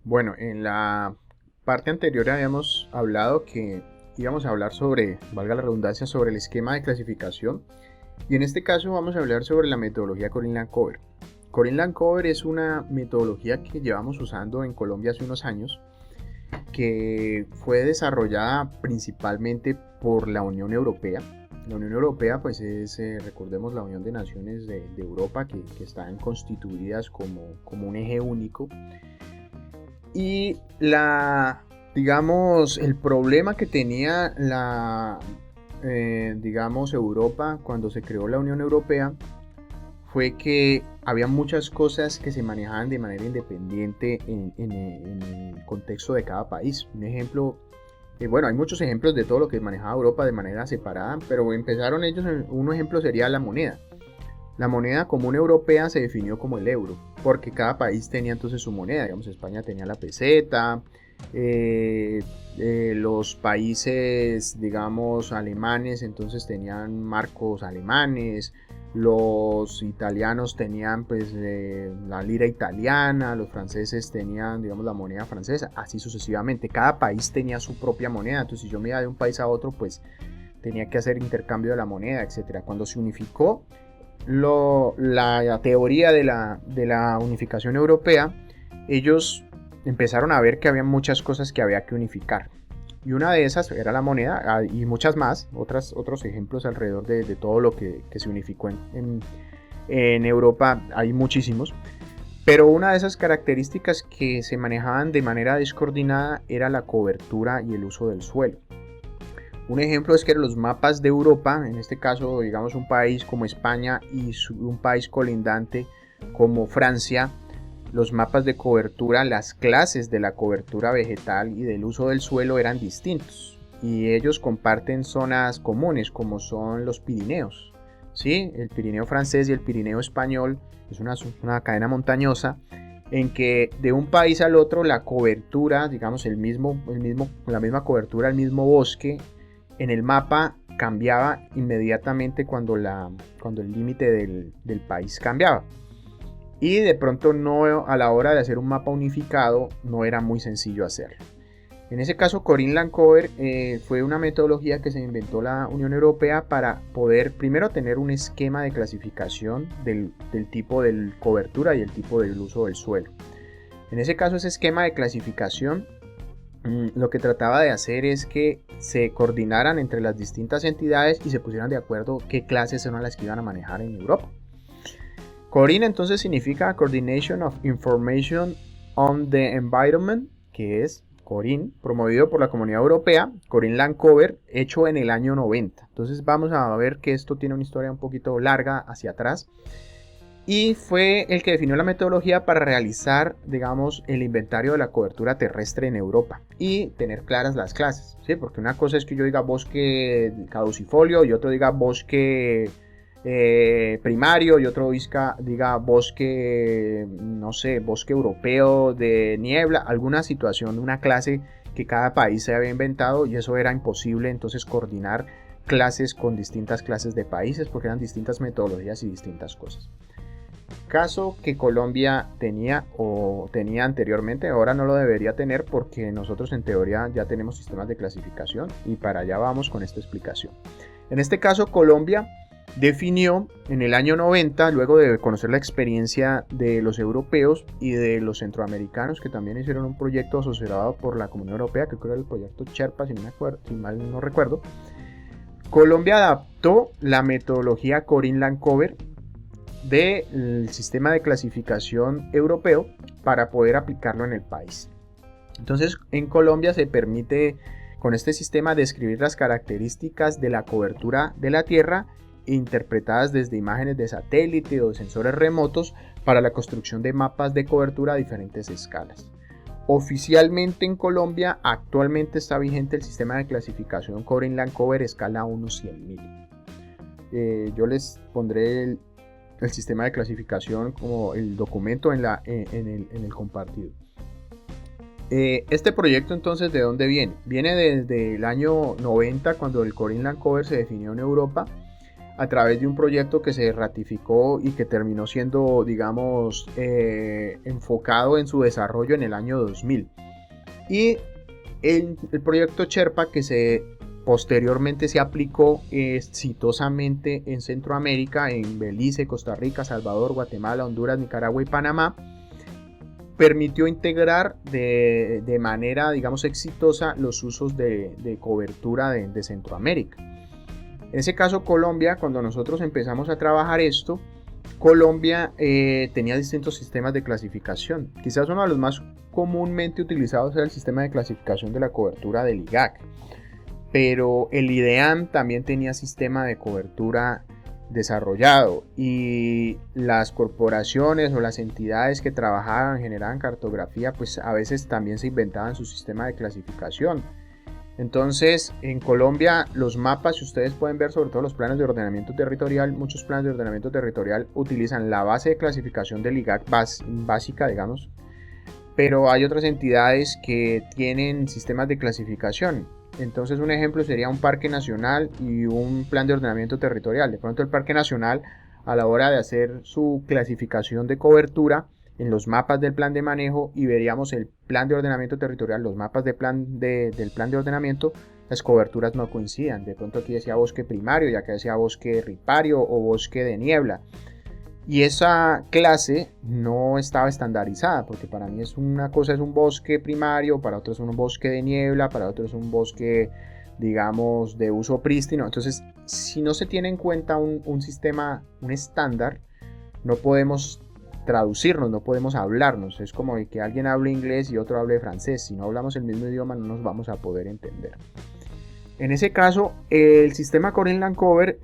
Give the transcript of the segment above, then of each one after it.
Bueno, en la parte anterior habíamos hablado que íbamos a hablar sobre, valga la redundancia, sobre el esquema de clasificación. Y en este caso vamos a hablar sobre la metodología Corin-Lancover. Corin-Lancover es una metodología que llevamos usando en Colombia hace unos años, que fue desarrollada principalmente por la Unión Europea. La Unión Europea pues es, recordemos, la Unión de Naciones de Europa que están constituidas como un eje único. Y digamos, el problema que tenía digamos, Europa cuando se creó la Unión Europea fue que había muchas cosas que se manejaban de manera independiente en el contexto de cada país. Un ejemplo, bueno, hay muchos ejemplos de todo lo que manejaba Europa de manera separada, pero empezaron ellos, un ejemplo sería la moneda. La moneda común europea se definió como el euro, porque cada país tenía entonces su moneda. Digamos, España tenía la peseta, los países, digamos, alemanes, entonces tenían marcos alemanes, los italianos tenían pues la lira italiana, los franceses tenían, digamos, la moneda francesa, así sucesivamente. Cada país tenía su propia moneda, entonces si yo me iba de un país a otro, pues tenía que hacer intercambio de la moneda, etcétera. Cuando se unificó la teoría de la unificación europea, ellos empezaron a ver que había muchas cosas que había que unificar. Y una de esas era la moneda y muchas más, otros ejemplos alrededor de todo lo que se unificó en Europa, hay muchísimos. Pero una de esas características que se manejaban de manera descoordinada era la cobertura y el uso del suelo. Un ejemplo es que los mapas de Europa, en este caso digamos un país como España y un país colindante como Francia, los mapas de cobertura, las clases de la cobertura vegetal y del uso del suelo eran distintos. Y ellos comparten zonas comunes como son los Pirineos. ¿Sí? El Pirineo francés y el Pirineo español es una cadena montañosa en que de un país al otro la cobertura, digamos la misma cobertura, el mismo bosque, en el mapa cambiaba inmediatamente cuando el límite del país cambiaba. Y de pronto a la hora de hacer un mapa unificado no era muy sencillo hacerlo. En ese caso, Corin-Lancover fue una metodología que se inventó la Unión Europea para poder primero tener un esquema de clasificación del tipo de cobertura y el tipo del uso del suelo. En ese caso, ese esquema de clasificación lo que trataba de hacer es que se coordinaran entre las distintas entidades y se pusieran de acuerdo qué clases eran las que iban a manejar en Europa. CORIN entonces significa Coordination of Information on the Environment, que es CORIN, promovido por la Comunidad Europea, Corin-Lancover, hecho en el año 90. Entonces vamos a ver que esto tiene una historia un poquito larga hacia atrás. Y fue el que definió la metodología para realizar, digamos, el inventario de la cobertura terrestre en Europa y tener claras las clases, ¿sí? Porque una cosa es que yo diga bosque caducifolio y otro diga bosque primario y otro diga bosque, no sé, bosque europeo de niebla, alguna situación, una clase que cada país se había inventado, y eso era imposible entonces coordinar clases con distintas clases de países porque eran distintas metodologías y distintas cosas. Caso que Colombia tenía anteriormente, ahora no lo debería tener porque nosotros en teoría ya tenemos sistemas de clasificación y para allá vamos con esta explicación. En este caso, Colombia definió en el año 90, luego de conocer la experiencia de los europeos y de los centroamericanos que también hicieron un proyecto asociado por la Comunidad Europea, que creo era el proyecto Sherpa, si mal no recuerdo. Colombia adaptó la metodología Corin-Lancover del sistema de clasificación europeo para poder aplicarlo en el país. Entonces, en Colombia se permite con este sistema describir las características de la cobertura de la tierra interpretadas desde imágenes de satélite o de sensores remotos para la construcción de mapas de cobertura a diferentes escalas. Oficialmente en Colombia actualmente está vigente el sistema de clasificación Corin-Lancover escala 1/100.000. Yo les pondré el sistema de clasificación como el documento en el compartido. Este proyecto entonces, ¿de dónde viene? Viene desde el año 90, cuando el Corin-Lancover se definió en Europa. a través de un proyecto que se ratificó y que terminó siendo, digamos, enfocado en su desarrollo en el año 2000. Y el proyecto Sherpa, que posteriormente se aplicó exitosamente en Centroamérica, en Belice, Costa Rica, Salvador, Guatemala, Honduras, Nicaragua y Panamá, permitió integrar de manera, digamos, exitosa los usos de cobertura de Centroamérica. En ese caso, Colombia, cuando nosotros empezamos a trabajar esto, Colombia tenía distintos sistemas de clasificación. Quizás uno de los más comúnmente utilizados era el sistema de clasificación de la cobertura del IGAC, pero el IDEAM también tenía sistema de cobertura desarrollado, y las corporaciones o las entidades que trabajaban, generaban cartografía, pues a veces también se inventaban su sistema de clasificación. Entonces, en Colombia, los mapas, si ustedes pueden ver, sobre todo los planes de ordenamiento territorial, muchos planes de ordenamiento territorial utilizan la base de clasificación del IGAC básica, digamos, pero hay otras entidades que tienen sistemas de clasificación. Entonces, un ejemplo sería un parque nacional y un plan de ordenamiento territorial. De pronto, el parque nacional, a la hora de hacer su clasificación de cobertura, en los mapas del plan de manejo, y veríamos el plan de ordenamiento territorial, los mapas del plan de ordenamiento, las coberturas no coincidan. De pronto aquí decía bosque primario y acá decía bosque ripario o bosque de niebla. Y esa clase no estaba estandarizada, porque para mí una cosa es un bosque primario, para otros es un bosque de niebla, para otros es un bosque, digamos, de uso prístino. Entonces, si no se tiene en cuenta un sistema, un estándar, no podemos traducirnos, no podemos hablarnos. Es como que alguien hable inglés y otro hable francés. Si no hablamos el mismo idioma, no nos vamos a poder entender. En ese caso, el sistema Corin-Land Cover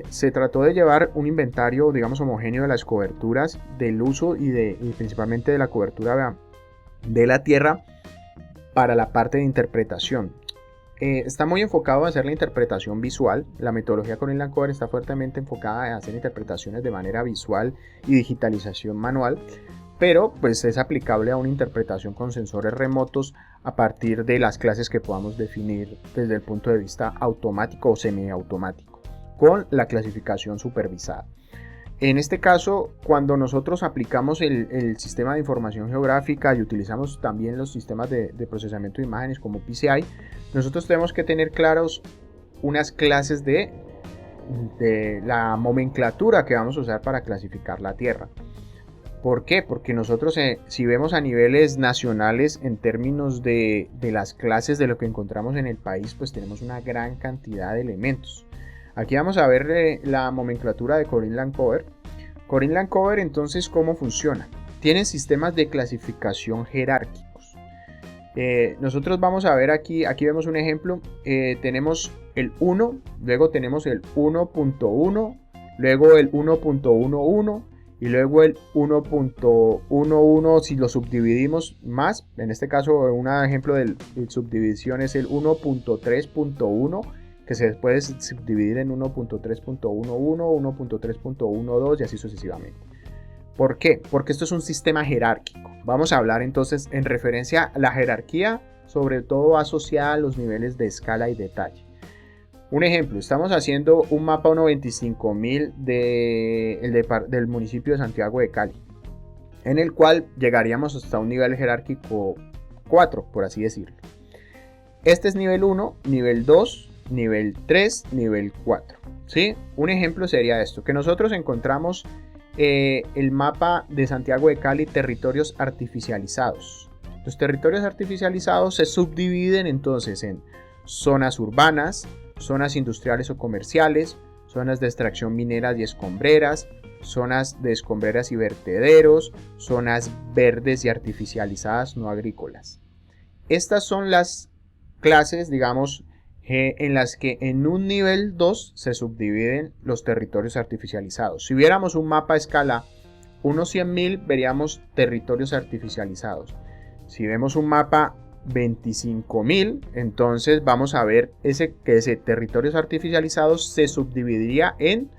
se trató de llevar un inventario, digamos, homogéneo de las coberturas, del uso y principalmente de la cobertura de la tierra para la parte de interpretación. Está muy enfocado a hacer la interpretación visual. La metodología Corin-Land Cover está fuertemente enfocada a hacer interpretaciones de manera visual y digitalización manual, pero pues es aplicable a una interpretación con sensores remotos a partir de las clases que podamos definir desde el punto de vista automático o semiautomático, con la clasificación supervisada. En este caso, cuando nosotros aplicamos el sistema de información geográfica y utilizamos también los sistemas de procesamiento de imágenes como PCI, nosotros tenemos que tener claros unas clases de la nomenclatura que vamos a usar para clasificar la Tierra. ¿Por qué? Porque nosotros, si vemos a niveles nacionales en términos de las clases de lo que encontramos en el país, pues tenemos una gran cantidad de elementos. Aquí vamos a ver la nomenclatura de Corin-Land Cover. Corin-Land Cover, entonces, ¿cómo funciona? Tienen sistemas de clasificación jerárquicos. Nosotros vamos a ver aquí vemos un ejemplo. Tenemos el 1, luego tenemos el 1.1, luego el 1.11 y luego el 1.11 si lo subdividimos más. En este caso, un ejemplo de subdivisión es el 1.3.1, que se puede subdividir en 1.3.11, 1.3.12 y así sucesivamente. ¿Por qué? Porque esto es un sistema jerárquico. Vamos a hablar entonces en referencia a la jerarquía, sobre todo asociada a los niveles de escala y detalle. Un ejemplo, estamos haciendo un mapa 1.25.000 del municipio de Santiago de Cali, en el cual llegaríamos hasta un nivel jerárquico 4, por así decirlo. Este es nivel 1, nivel 2, nivel 3, nivel 4. ¿Sí? Un ejemplo sería esto, que nosotros encontramos el mapa de Santiago de Cali, territorios artificializados. Los territorios artificializados se subdividen entonces en zonas urbanas, zonas industriales o comerciales, zonas de extracción mineras y escombreras, zonas de escombreras y vertederos, zonas verdes y artificializadas no agrícolas. Estas son las clases, digamos, en las que en un nivel 2 se subdividen los territorios artificializados. Si viéramos un mapa a escala 1/100.000, veríamos territorios artificializados. Si vemos un mapa 25.000, entonces vamos a ver que ese territorios artificializados se subdividiría en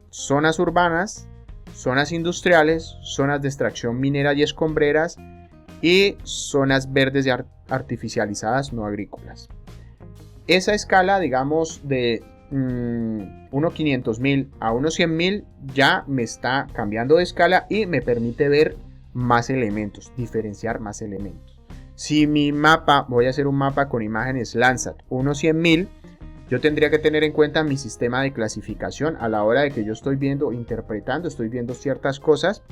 zonas urbanas, zonas industriales, zonas de extracción minera y escombreras y zonas verdes y artificializadas no agrícolas. Esa escala, digamos, de uno 500.000 a uno 100.000 ya me está cambiando de escala y me permite ver más elementos, diferenciar más elementos. Si mi mapa, voy a hacer un mapa con imágenes Landsat 1/100.000, yo tendría que tener en cuenta mi sistema de clasificación a la hora de que yo estoy viendo, interpretando, estoy viendo ciertas cosas.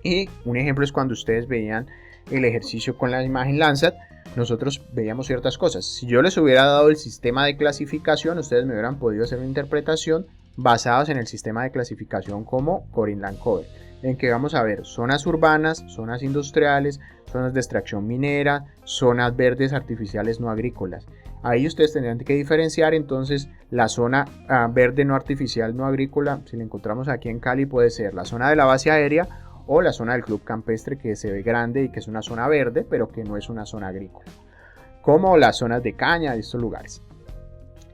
Y un ejemplo es cuando ustedes veían el ejercicio con la imagen Landsat, nosotros veíamos ciertas cosas. Si yo les hubiera dado el sistema de clasificación, ustedes me hubieran podido hacer una interpretación basados en el sistema de clasificación como Corin Lancover, en que vamos a ver zonas urbanas, zonas industriales, zonas de extracción minera, zonas verdes artificiales no agrícolas. Ahí ustedes tendrán que diferenciar entonces la zona verde no artificial no agrícola, si la encontramos aquí en Cali, puede ser la zona de la base aérea o la zona del club campestre, que se ve grande y que es una zona verde pero que no es una zona agrícola, como las zonas de caña de estos lugares.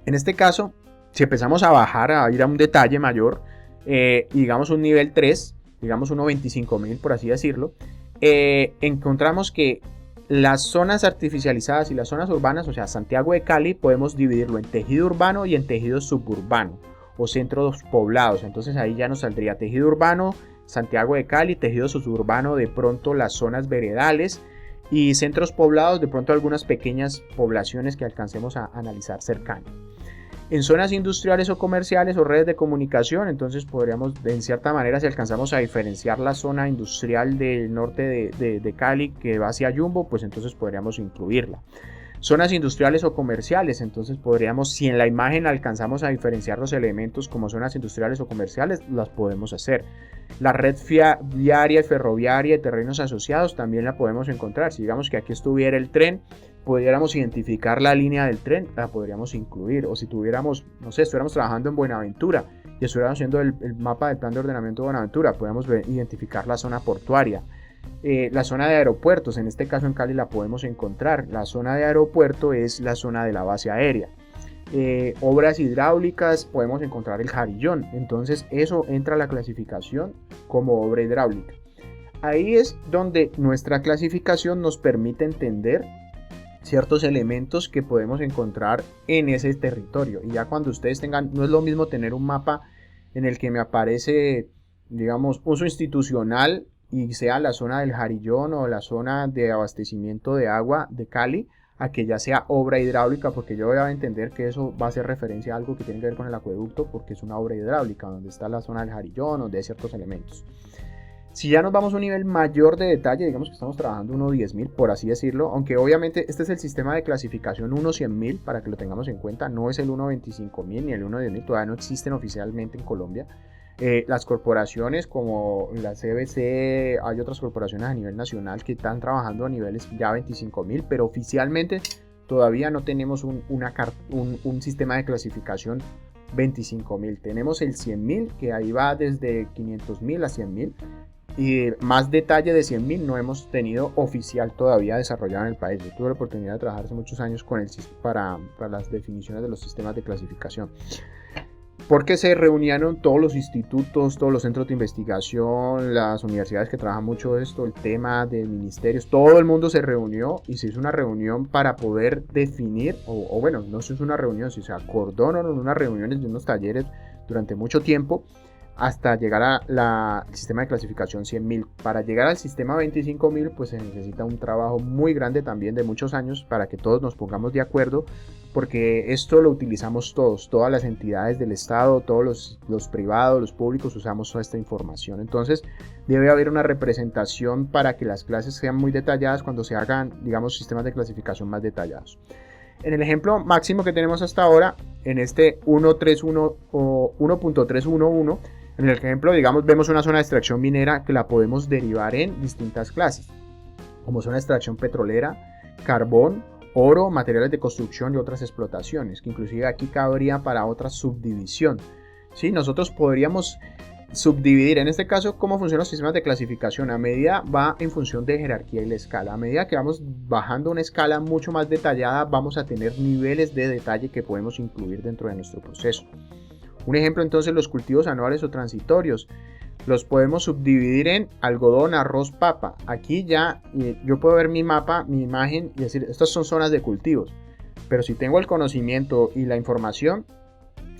En este caso, si empezamos a bajar, a ir a un detalle mayor, digamos un nivel 3, digamos 1.25.000 por así decirlo, encontramos que las zonas artificializadas y las zonas urbanas, o sea Santiago de Cali, podemos dividirlo en tejido urbano y en tejido suburbano o centros poblados. Entonces ahí ya nos saldría tejido urbano Santiago de Cali, tejido suburbano de pronto las zonas veredales y centros poblados de pronto algunas pequeñas poblaciones que alcancemos a analizar cercanas. En zonas industriales o comerciales o redes de comunicación, entonces podríamos, en cierta manera, si alcanzamos a diferenciar la zona industrial del norte de Cali que va hacia Jumbo, pues entonces podríamos incluirla. Zonas industriales o comerciales, entonces podríamos, si en la imagen alcanzamos a diferenciar los elementos como zonas industriales o comerciales, las podemos hacer. La red viaria, ferroviaria y terrenos asociados también la podemos encontrar. Si digamos que aquí estuviera el tren, pudiéramos identificar la línea del tren, la podríamos incluir. O si tuviéramos, no sé, estuviéramos trabajando en Buenaventura y estuviéramos haciendo el mapa del plan de ordenamiento de Buenaventura, podemos identificar la zona portuaria. La zona de aeropuertos, en este caso en Cali la podemos encontrar. La zona de aeropuerto es la zona de la base aérea. Obras hidráulicas, podemos encontrar el Jarillón. Entonces eso entra a la clasificación como obra hidráulica. Ahí es donde nuestra clasificación nos permite entender ciertos elementos que podemos encontrar en ese territorio. Y ya cuando ustedes tengan, no es lo mismo tener un mapa en el que me aparece, digamos, uso institucional y sea la zona del Jarillón o la zona de abastecimiento de agua de Cali, a que ya sea obra hidráulica, porque yo voy a entender que eso va a hacer referencia a algo que tiene que ver con el acueducto, porque es una obra hidráulica, donde está la zona del Jarillón, donde hay ciertos elementos. Si ya nos vamos a un nivel mayor de detalle, digamos que estamos trabajando 1.10.000, por así decirlo, aunque obviamente este es el sistema de clasificación 1.100.000, para que lo tengamos en cuenta, no es el 1.25.000 ni el 1.10.000, todavía no existen oficialmente en Colombia. Las corporaciones como la CBC, hay otras corporaciones a nivel nacional que están trabajando a niveles ya 25.000, pero oficialmente todavía no tenemos un sistema de clasificación 25.000. Tenemos el 100.000, que ahí va desde 500.000 a 100.000, y más detalle de 100.000 no hemos tenido oficial todavía desarrollado en el país. Yo tuve la oportunidad de trabajar hace muchos años con para las definiciones de los sistemas de clasificación, porque se reunieron todos los institutos, todos los centros de investigación, las universidades que trabajan mucho esto, el tema de ministerios, todo el mundo se reunió y se hizo una reunión para poder definir, o bueno, no se hizo una reunión, se acordaron unas reuniones de unos talleres durante mucho tiempo hasta llegar al sistema de clasificación 100.000. Para llegar al sistema 25.000, pues se necesita un trabajo muy grande también de muchos años para que todos nos pongamos de acuerdo, porque esto lo utilizamos todos, todas las entidades del Estado, todos los privados, los públicos, usamos toda esta información. Entonces debe haber una representación para que las clases sean muy detalladas cuando se hagan, digamos, sistemas de clasificación más detallados. En el ejemplo máximo que tenemos hasta ahora, en este 1.3.1 o 1.311, en el ejemplo, digamos, vemos una zona de extracción minera que la podemos derivar en distintas clases, como zona de extracción petrolera, carbón, oro, materiales de construcción y otras explotaciones, que inclusive aquí cabría para otra subdivisión. ¿Sí? Nosotros podríamos subdividir, en este caso, cómo funcionan los sistemas de clasificación. A medida va en función de jerarquía y la escala. A medida que vamos bajando una escala mucho más detallada, vamos a tener niveles de detalle que podemos incluir dentro de nuestro proceso. Un ejemplo, entonces, los cultivos anuales o transitorios. Los podemos subdividir en algodón, arroz, papa. Aquí ya yo puedo ver mi mapa, mi imagen y decir, estas son zonas de cultivos. Pero si tengo el conocimiento y la información,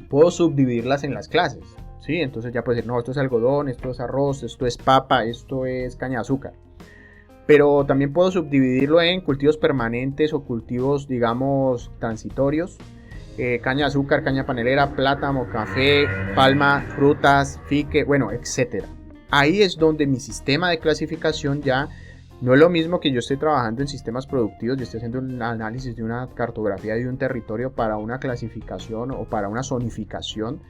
puedo subdividirlas en las clases, ¿sí? Entonces ya puedo decir, no, esto es algodón, esto es arroz, esto es papa, esto es caña de azúcar. Pero también puedo subdividirlo en cultivos permanentes o cultivos, digamos, transitorios. Caña de azúcar, caña panelera, plátano, café, palma, frutas, fique, bueno, etc. Ahí es donde mi sistema de clasificación ya no es lo mismo que yo esté trabajando en sistemas productivos, yo estoy haciendo un análisis de una cartografía de un territorio para una clasificación o para una zonificación.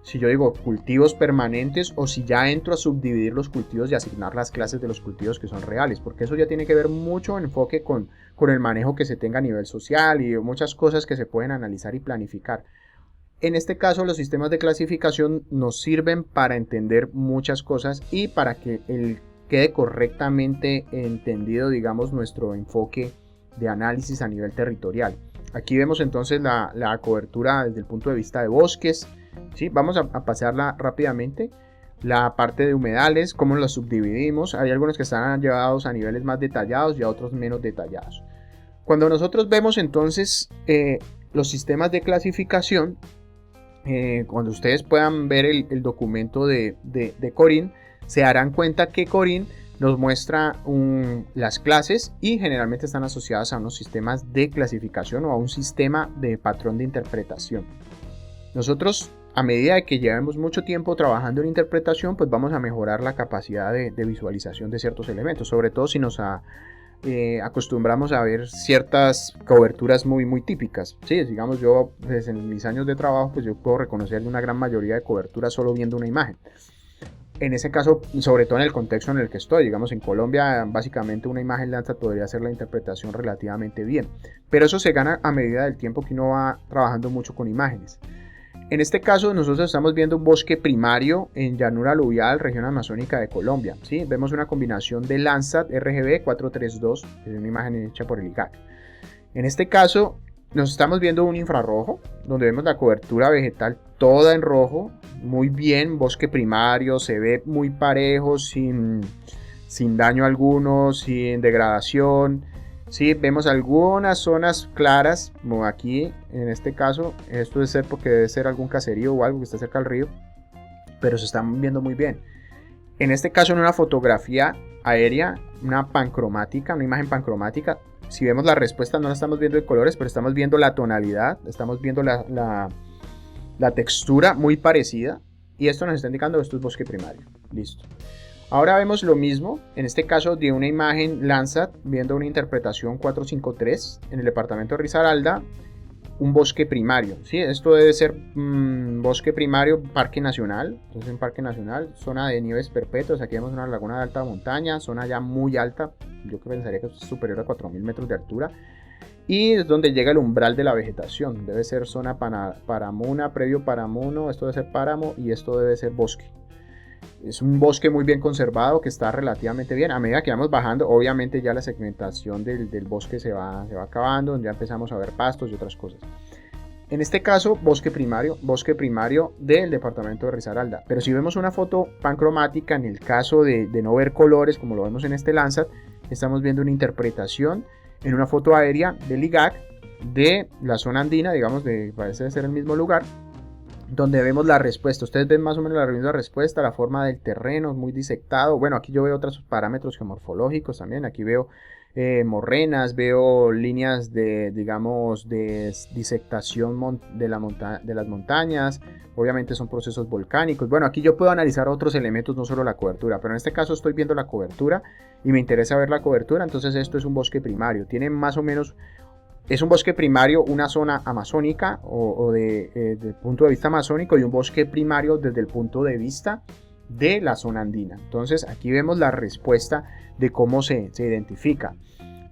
Si yo digo cultivos permanentes o si ya entro a subdividir los cultivos y asignar las clases de los cultivos que son reales, porque eso ya tiene que ver mucho en enfoque con el manejo que se tenga a nivel social y muchas cosas que se pueden analizar y planificar. En este caso, los sistemas de clasificación nos sirven para entender muchas cosas y para que quede correctamente entendido, digamos, nuestro enfoque de análisis a nivel territorial. Aquí vemos entonces la cobertura desde el punto de vista de bosques. ¿Sí? Vamos a pasarla rápidamente. La parte de humedales, cómo los subdividimos. Hay algunos que están llevados a niveles más detallados y a otros menos detallados. Cuando nosotros vemos entonces los sistemas de clasificación, cuando ustedes puedan ver el documento de Corín, se darán cuenta que Corín nos muestra las clases y generalmente están asociadas a unos sistemas de clasificación o a un sistema de patrón de interpretación. Nosotros, a medida de que llevemos mucho tiempo trabajando en interpretación, pues vamos a mejorar la capacidad de visualización de ciertos elementos, sobre todo si nos acostumbramos a ver ciertas coberturas muy típicas. Sí, digamos, yo desde mis años de trabajo, pues yo puedo reconocer una gran mayoría de coberturas solo viendo una imagen. En ese caso, sobre todo en el contexto en el que estoy, digamos en Colombia, básicamente una imagen Landsat podría hacer la interpretación relativamente bien, pero eso se gana a medida del tiempo que uno va trabajando mucho con imágenes. En este caso nosotros estamos viendo un bosque primario en llanura aluvial, región amazónica de Colombia. ¿Sí? Vemos una combinación de Landsat RGB 432, es una imagen hecha por el IGAC. En este caso nos estamos viendo un infrarrojo, donde vemos la cobertura vegetal toda en rojo, muy bien, bosque primario, se ve muy parejo, sin daño alguno, sin degradación. Sí, vemos algunas zonas claras, como aquí en este caso, esto debe ser porque debe ser algún caserío o algo que está cerca del río, pero se están viendo muy bien. En este caso, en una fotografía aérea, una pancromática, una imagen pancromática, si vemos la respuesta no la estamos viendo de colores, pero estamos viendo la tonalidad, estamos viendo la textura muy parecida, y esto nos está indicando que esto es bosque primario. Listo. Ahora vemos lo mismo, en este caso de una imagen Landsat, viendo una interpretación 453 en el departamento de Risaralda, un bosque primario. ¿Sí? Esto debe ser bosque primario, parque nacional, entonces un parque nacional, zona de nieves perpetuas, aquí vemos una laguna de alta montaña, zona ya muy alta, yo pensaría que es superior a 4.000 metros de altura, y es donde llega el umbral de la vegetación, debe ser zona paramuna, previo paramuno, esto debe ser páramo y esto debe ser bosque. Es un bosque muy bien conservado que está relativamente bien. A medida que vamos bajando, obviamente ya la segmentación del bosque se va acabando, donde ya empezamos a ver pastos y otras cosas. En este caso, bosque primario del departamento de Risaralda. Pero si vemos una foto pancromática, en el caso de no ver colores, como lo vemos en este Landsat, estamos viendo una interpretación en una foto aérea del IGAC de la zona andina, digamos, parece ser el mismo lugar, donde vemos la respuesta. Ustedes ven más o menos la misma respuesta, la forma del terreno muy disectado. Bueno, aquí yo veo otros parámetros geomorfológicos también. Aquí veo morrenas, veo líneas de disectación de las montañas. Obviamente son procesos volcánicos. Bueno, aquí yo puedo analizar otros elementos, no solo la cobertura, pero en este caso estoy viendo la cobertura y me interesa ver la cobertura. Entonces esto es un bosque primario. Tiene más o menos... Es un bosque primario, una zona amazónica o desde el punto de vista amazónico, y un bosque primario desde el punto de vista de la zona andina. Entonces aquí vemos la respuesta de cómo se identifica.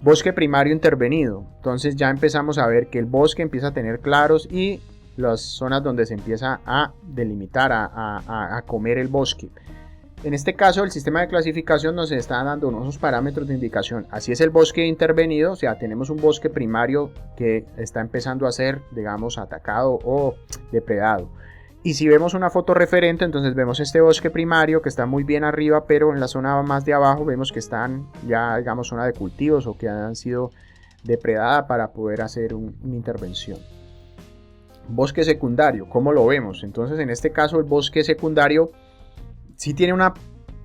Bosque primario intervenido. Entonces ya empezamos a ver que el bosque empieza a tener claros y las zonas donde se empieza a delimitar, a comer el bosque. En este caso, el sistema de clasificación nos está dando unos parámetros de indicación. Así es el bosque intervenido, o sea, tenemos un bosque primario que está empezando a ser, digamos, atacado o depredado. Y si vemos una foto referente, entonces vemos este bosque primario que está muy bien arriba, pero en la zona más de abajo vemos que están ya, digamos, zona de cultivos o que han sido depredadas para poder hacer una intervención. Bosque secundario, ¿cómo lo vemos? Entonces en este caso el bosque secundario sí tiene una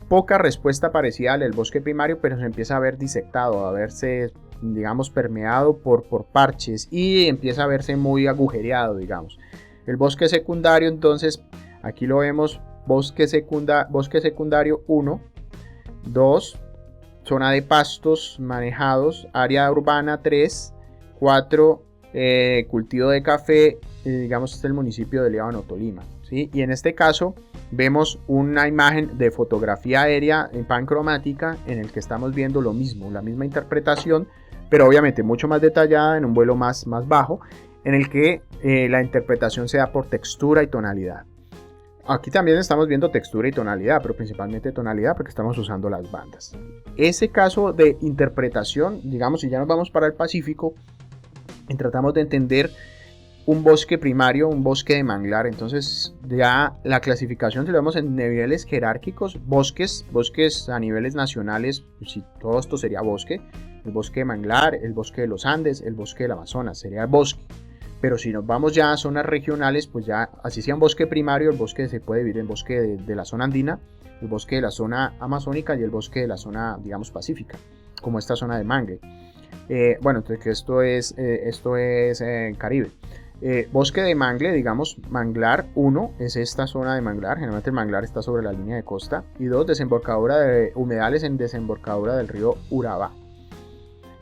poca respuesta parecida al del bosque primario, pero se empieza a ver disectado, a verse, digamos, permeado por parches y empieza a verse muy agujereado, digamos. El bosque secundario, entonces, aquí lo vemos, bosque secundario 1, 2, zona de pastos manejados, área urbana 3, 4, cultivo de café, digamos, este es el municipio de Líbano, Tolima, ¿sí? Y en este caso vemos una imagen de fotografía aérea en pancromática en el que estamos viendo lo mismo, la misma interpretación, pero obviamente mucho más detallada en un vuelo más bajo, en el que la interpretación se da por textura y tonalidad. Aquí también estamos viendo textura y tonalidad, pero principalmente tonalidad porque estamos usando las bandas. Ese caso de interpretación, digamos, si ya nos vamos para el Pacífico, y tratamos de entender un bosque primario, un bosque de manglar, entonces ya la clasificación si lo vemos en niveles jerárquicos, bosques a niveles nacionales, si todo esto sería bosque, el bosque de manglar, el bosque de los Andes, el bosque del Amazonas, sería el bosque. Pero si nos vamos ya a zonas regionales, pues ya así sea un bosque primario, el bosque se puede dividir en bosque de la zona andina, el bosque de la zona amazónica y el bosque de la zona, digamos, pacífica, como esta zona de mangle. Bueno, entonces que esto es Caribe. Bosque de mangle, digamos, manglar 1 es esta zona de manglar, generalmente el manglar está sobre la línea de costa, y 2, desembocadura de humedales en desembocadura del río Urabá.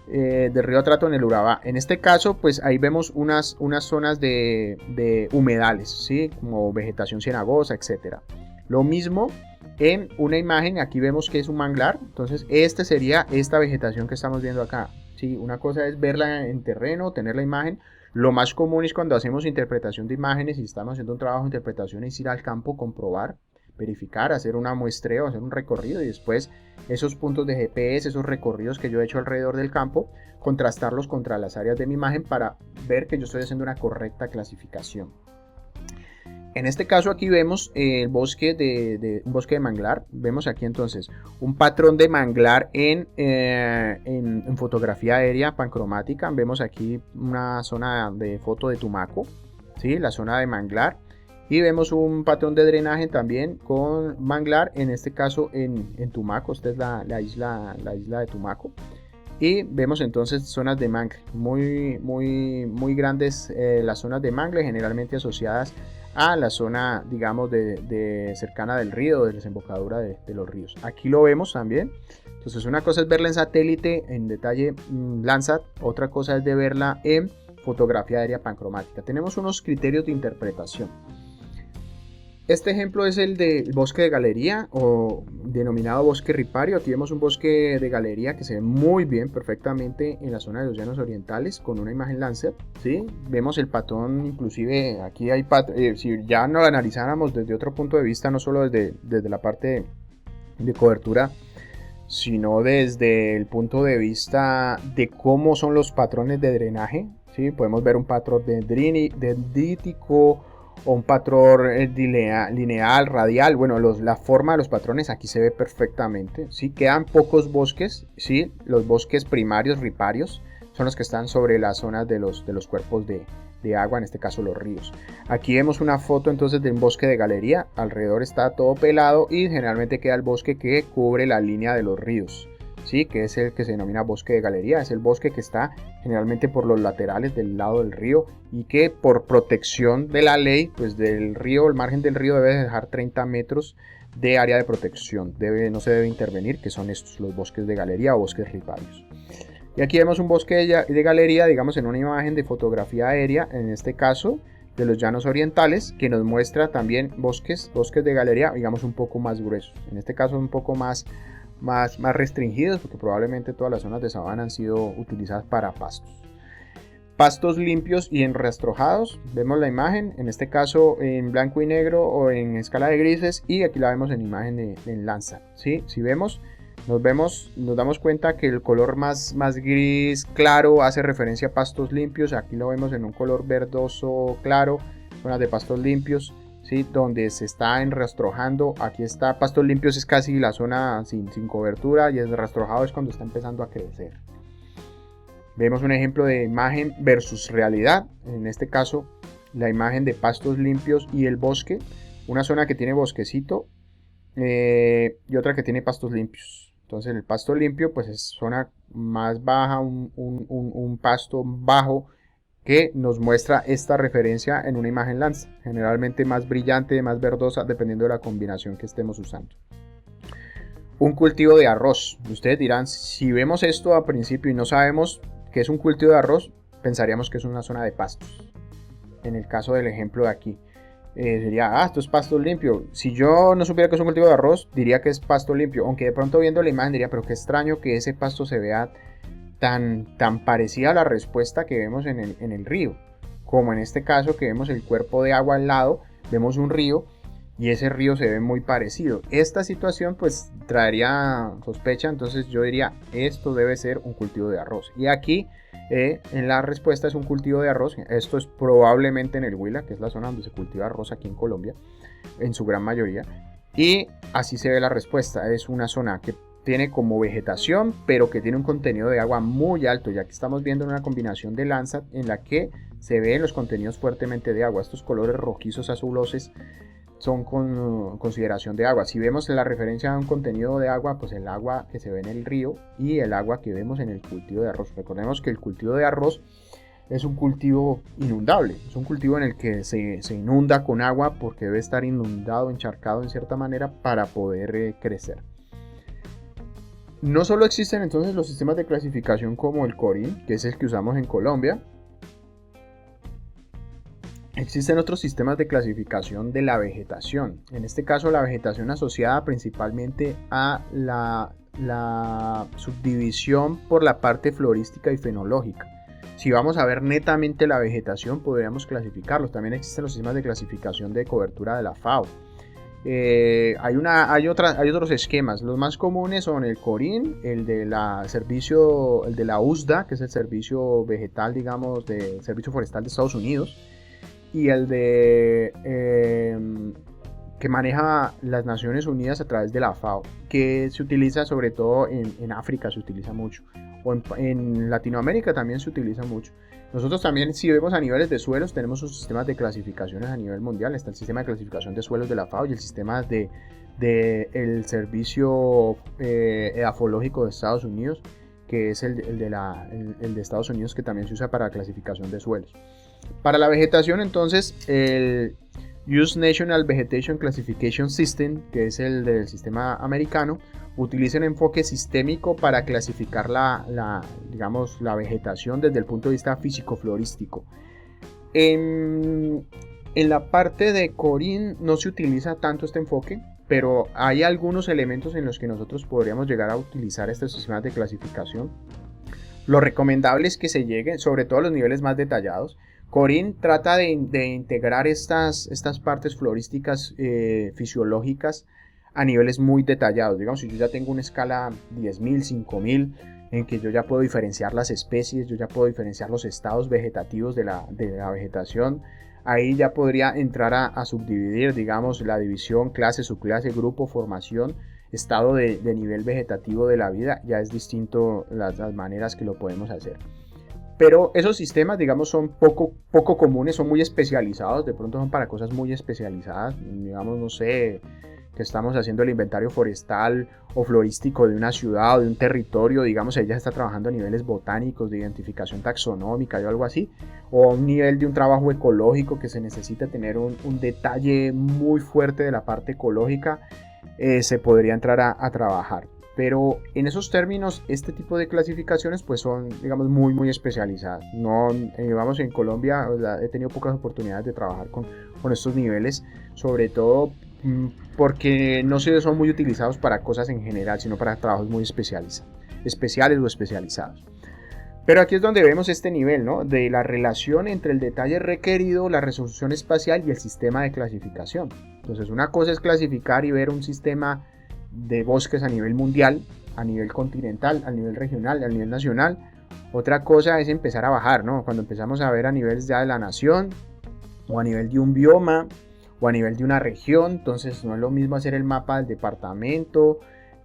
Del río Atrato en el Urabá. En este caso, pues ahí vemos unas zonas de humedales, ¿sí? Como vegetación cenagosa, etc. Lo mismo en una imagen, aquí vemos que es un manglar, entonces este sería esta vegetación que estamos viendo acá, ¿sí? Una cosa es verla en terreno, tener la imagen. Lo más común es cuando hacemos interpretación de imágenes y estamos haciendo un trabajo de interpretación es ir al campo, comprobar, verificar, hacer una muestreo, hacer un recorrido y después esos puntos de GPS, esos recorridos que yo he hecho alrededor del campo, contrastarlos contra las áreas de mi imagen para ver que yo estoy haciendo una correcta clasificación. En este caso aquí vemos el bosque un bosque de manglar. Vemos aquí entonces un patrón de manglar en fotografía aérea pancromática. Vemos aquí una zona de foto de Tumaco, ¿sí? La zona de manglar. Y vemos un patrón de drenaje también con manglar, en este caso en Tumaco. Esta es la isla de Tumaco. Y vemos entonces zonas de mangle, muy grandes las zonas de mangle, generalmente asociadas a la zona, digamos, de cercana del río, de desembocadura de los ríos. Aquí lo vemos también. Entonces una cosa es verla en satélite, en detalle Landsat, otra cosa es de verla en fotografía aérea pancromática. Tenemos unos criterios de interpretación. Este ejemplo es el del bosque de galería o denominado bosque ripario. Aquí vemos un bosque de galería que se ve muy bien, perfectamente en la zona de los llanos orientales con una imagen Landsat, ¿sí? Vemos el patrón, inclusive aquí hay si ya no lo analizáramos desde otro punto de vista, no solo desde la parte de cobertura, sino desde el punto de vista de cómo son los patrones de drenaje, ¿sí? Podemos ver un patrón dendrítico o un patrón lineal, radial. Bueno, la forma de los patrones aquí se ve perfectamente, ¿sí? Quedan pocos bosques, ¿sí? Los bosques primarios, riparios, son los que están sobre las zonas de los cuerpos de agua, en este caso los ríos. Aquí vemos una foto entonces de un bosque de galería, alrededor está todo pelado y generalmente queda el bosque que cubre la línea de los ríos, ¿sí? Que es el que se denomina bosque de galería, es el bosque que está generalmente por los laterales del lado del río y que por protección de la ley, pues del río, el margen del río debe dejar 30 metros de área de protección, no se debe intervenir, que son estos, los bosques de galería o bosques riparios. Y aquí vemos un bosque de galería, digamos en una imagen de fotografía aérea, en este caso de los llanos orientales, que nos muestra también bosques de galería, digamos un poco más gruesos, en este caso un poco más restringidos, porque probablemente todas las zonas de sabana han sido utilizadas para pastos limpios y enrastrojados. Vemos la imagen, en este caso en blanco y negro o en escala de grises, y aquí la vemos en imagen en Landsat, ¿sí? Si vemos, nos damos cuenta que el color más gris claro hace referencia a pastos limpios. Aquí lo vemos en un color verdoso claro, zonas de pastos limpios, ¿sí? Donde se está enrastrojando. Aquí está pastos limpios, es casi la zona sin cobertura, y el rastrojado es cuando está empezando a crecer. Vemos un ejemplo de imagen versus realidad. En este caso la imagen de pastos limpios y el bosque, una zona que tiene bosquecito y otra que tiene pastos limpios. Entonces el pasto limpio pues es zona más baja, un pasto bajo que nos muestra esta referencia en una imagen Landsat, generalmente más brillante, más verdosa, dependiendo de la combinación que estemos usando. Un cultivo de arroz. Ustedes dirán, si vemos esto a principio y no sabemos que es un cultivo de arroz, pensaríamos que es una zona de pastos. En el caso del ejemplo de aquí, sería, esto es pasto limpio. Si yo no supiera que es un cultivo de arroz, diría que es pasto limpio, aunque de pronto viendo la imagen diría, pero qué extraño que ese pasto se vea tan parecida a la respuesta que vemos en el río, como en este caso que vemos el cuerpo de agua al lado, vemos un río y ese río se ve muy parecido. Esta situación pues traería sospecha, entonces yo diría esto debe ser un cultivo de arroz, y aquí en la respuesta es un cultivo de arroz. Esto es probablemente en el Huila, que es la zona donde se cultiva arroz aquí en Colombia en su gran mayoría, y así se ve la respuesta. Es una zona que tiene como vegetación, pero que tiene un contenido de agua muy alto, ya que estamos viendo una combinación de Landsat en la que se ven los contenidos fuertemente de agua. Estos colores rojizos azulosos son con consideración de agua. Si vemos la referencia a un contenido de agua, pues el agua que se ve en el río y el agua que vemos en el cultivo de arroz. Recordemos que el cultivo de arroz es un cultivo inundable, es un cultivo en el que se inunda con agua porque debe estar inundado, encharcado en cierta manera para poder crecer. No solo existen entonces los sistemas de clasificación como el CORIN, que es el que usamos en Colombia. Existen otros sistemas de clasificación de la vegetación. En este caso, la vegetación asociada principalmente a la subdivisión por la parte florística y fenológica. Si vamos a ver netamente la vegetación, podríamos clasificarlos. También existen los sistemas de clasificación de cobertura de la FAO. Hay otros esquemas. Los más comunes son el CORIN, el de la USDA, que es el servicio vegetal, digamos, del Servicio Forestal de Estados Unidos, y el de que maneja las Naciones Unidas a través de la FAO, que se utiliza sobre todo en África, se utiliza mucho, o en Latinoamérica también se utiliza mucho. Nosotros también, si vemos a niveles de suelos, tenemos sus sistemas de clasificaciones a nivel mundial. Está el sistema de clasificación de suelos de la FAO y el sistema el servicio edafológico de Estados Unidos, que es el de Estados Unidos, que también se usa para clasificación de suelos. Para la vegetación, entonces, el US National Vegetation Classification System, que es el del sistema americano, utiliza un enfoque sistémico para clasificar la vegetación desde el punto de vista físico-florístico. En la parte de CORIN no se utiliza tanto este enfoque, pero hay algunos elementos en los que nosotros podríamos llegar a utilizar estos sistemas de clasificación. Lo recomendable es que se llegue, sobre todo a los niveles más detallados. CORIN trata de integrar estas partes florísticas fisiológicas a niveles muy detallados. Digamos, si yo ya tengo una escala 10.000, 5.000, en que yo ya puedo diferenciar las especies, yo ya puedo diferenciar los estados vegetativos de la vegetación, ahí ya podría entrar a subdividir, digamos, la división, clase, subclase, grupo, formación, estado de nivel vegetativo de la vida. Ya es distinto las maneras que lo podemos hacer. Pero esos sistemas, digamos, son poco comunes, son muy especializados, de pronto son para cosas muy especializadas, digamos, no sé, que estamos haciendo el inventario forestal o florístico de una ciudad o de un territorio, digamos, ella está trabajando a niveles botánicos, de identificación taxonómica o algo así, o a un nivel de un trabajo ecológico que se necesita tener un detalle muy fuerte de la parte ecológica, se podría entrar a trabajar. Pero en esos términos, este tipo de clasificaciones pues son, digamos, muy especializadas. No, vamos, en Colombia he tenido pocas oportunidades de trabajar con estos niveles, sobre todo porque no son muy utilizados para cosas en general, sino para trabajos muy especiales o especializados. Pero aquí es donde vemos este nivel, ¿no?, de la relación entre el detalle requerido, la resolución espacial y el sistema de clasificación. Entonces, una cosa es clasificar y ver un sistema de bosques a nivel mundial, a nivel continental, a nivel regional, a nivel nacional. Otra cosa es empezar a bajar, ¿no? Cuando empezamos a ver a nivel ya de la nación, o a nivel de un bioma, o a nivel de una región. Entonces no es lo mismo hacer el mapa del departamento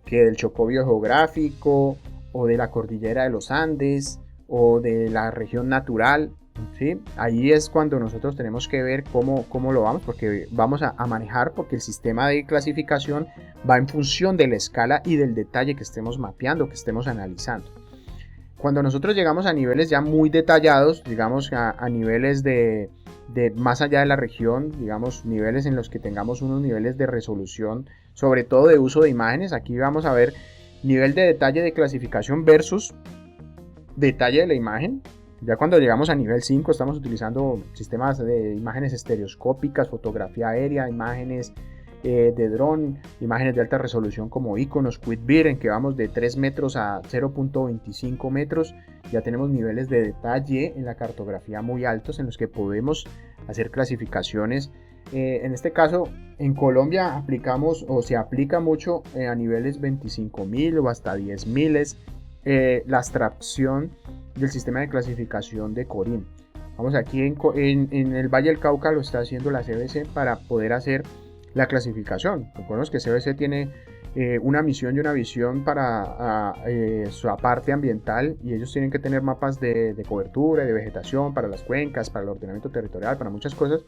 que del Chocó biogeográfico, o de la cordillera de los Andes, o de la región natural. ¿sí? Ahí es cuando nosotros tenemos que ver cómo lo vamos, porque vamos a manejar, porque el sistema de clasificación va en función de la escala y del detalle que estemos mapeando, que estemos analizando. Cuando nosotros llegamos a niveles ya muy detallados, digamos a niveles de más allá de la región, digamos niveles en los que tengamos unos niveles de resolución, sobre todo de uso de imágenes, aquí vamos a ver nivel de detalle de clasificación versus detalle de la imagen. Ya cuando llegamos a nivel 5 estamos utilizando sistemas de imágenes estereoscópicas, fotografía aérea, imágenes de dron, imágenes de alta resolución como iconos, QuickBeer, en que vamos de 3 metros a 0.25 metros. Ya tenemos niveles de detalle en la cartografía muy altos en los que podemos hacer clasificaciones. En este caso, en Colombia aplicamos o se aplica mucho a niveles 25.000 o hasta 10.000 la abstracción del sistema de clasificación de Corin. Vamos, aquí en el Valle del Cauca lo está haciendo la CBC para poder hacer la clasificación. Recordemos que CBC tiene una misión y una visión para su parte ambiental, y ellos tienen que tener mapas de cobertura y de vegetación para las cuencas, para el ordenamiento territorial, para muchas cosas.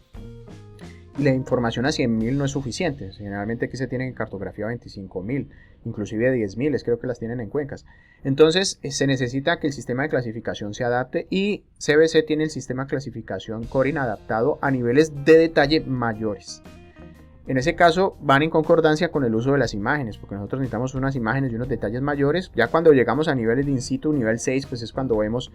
Y la información a 100.000 no es suficiente. Generalmente aquí se tienen en cartografía 25.000, inclusive 10.000, creo que las tienen en cuencas. Entonces se necesita que el sistema de clasificación se adapte, y CBC tiene el sistema de clasificación Corin adaptado a niveles de detalle mayores. En ese caso van en concordancia con el uso de las imágenes, porque nosotros necesitamos unas imágenes y unos detalles mayores. Ya cuando llegamos a niveles de in situ, nivel 6, pues es cuando vemos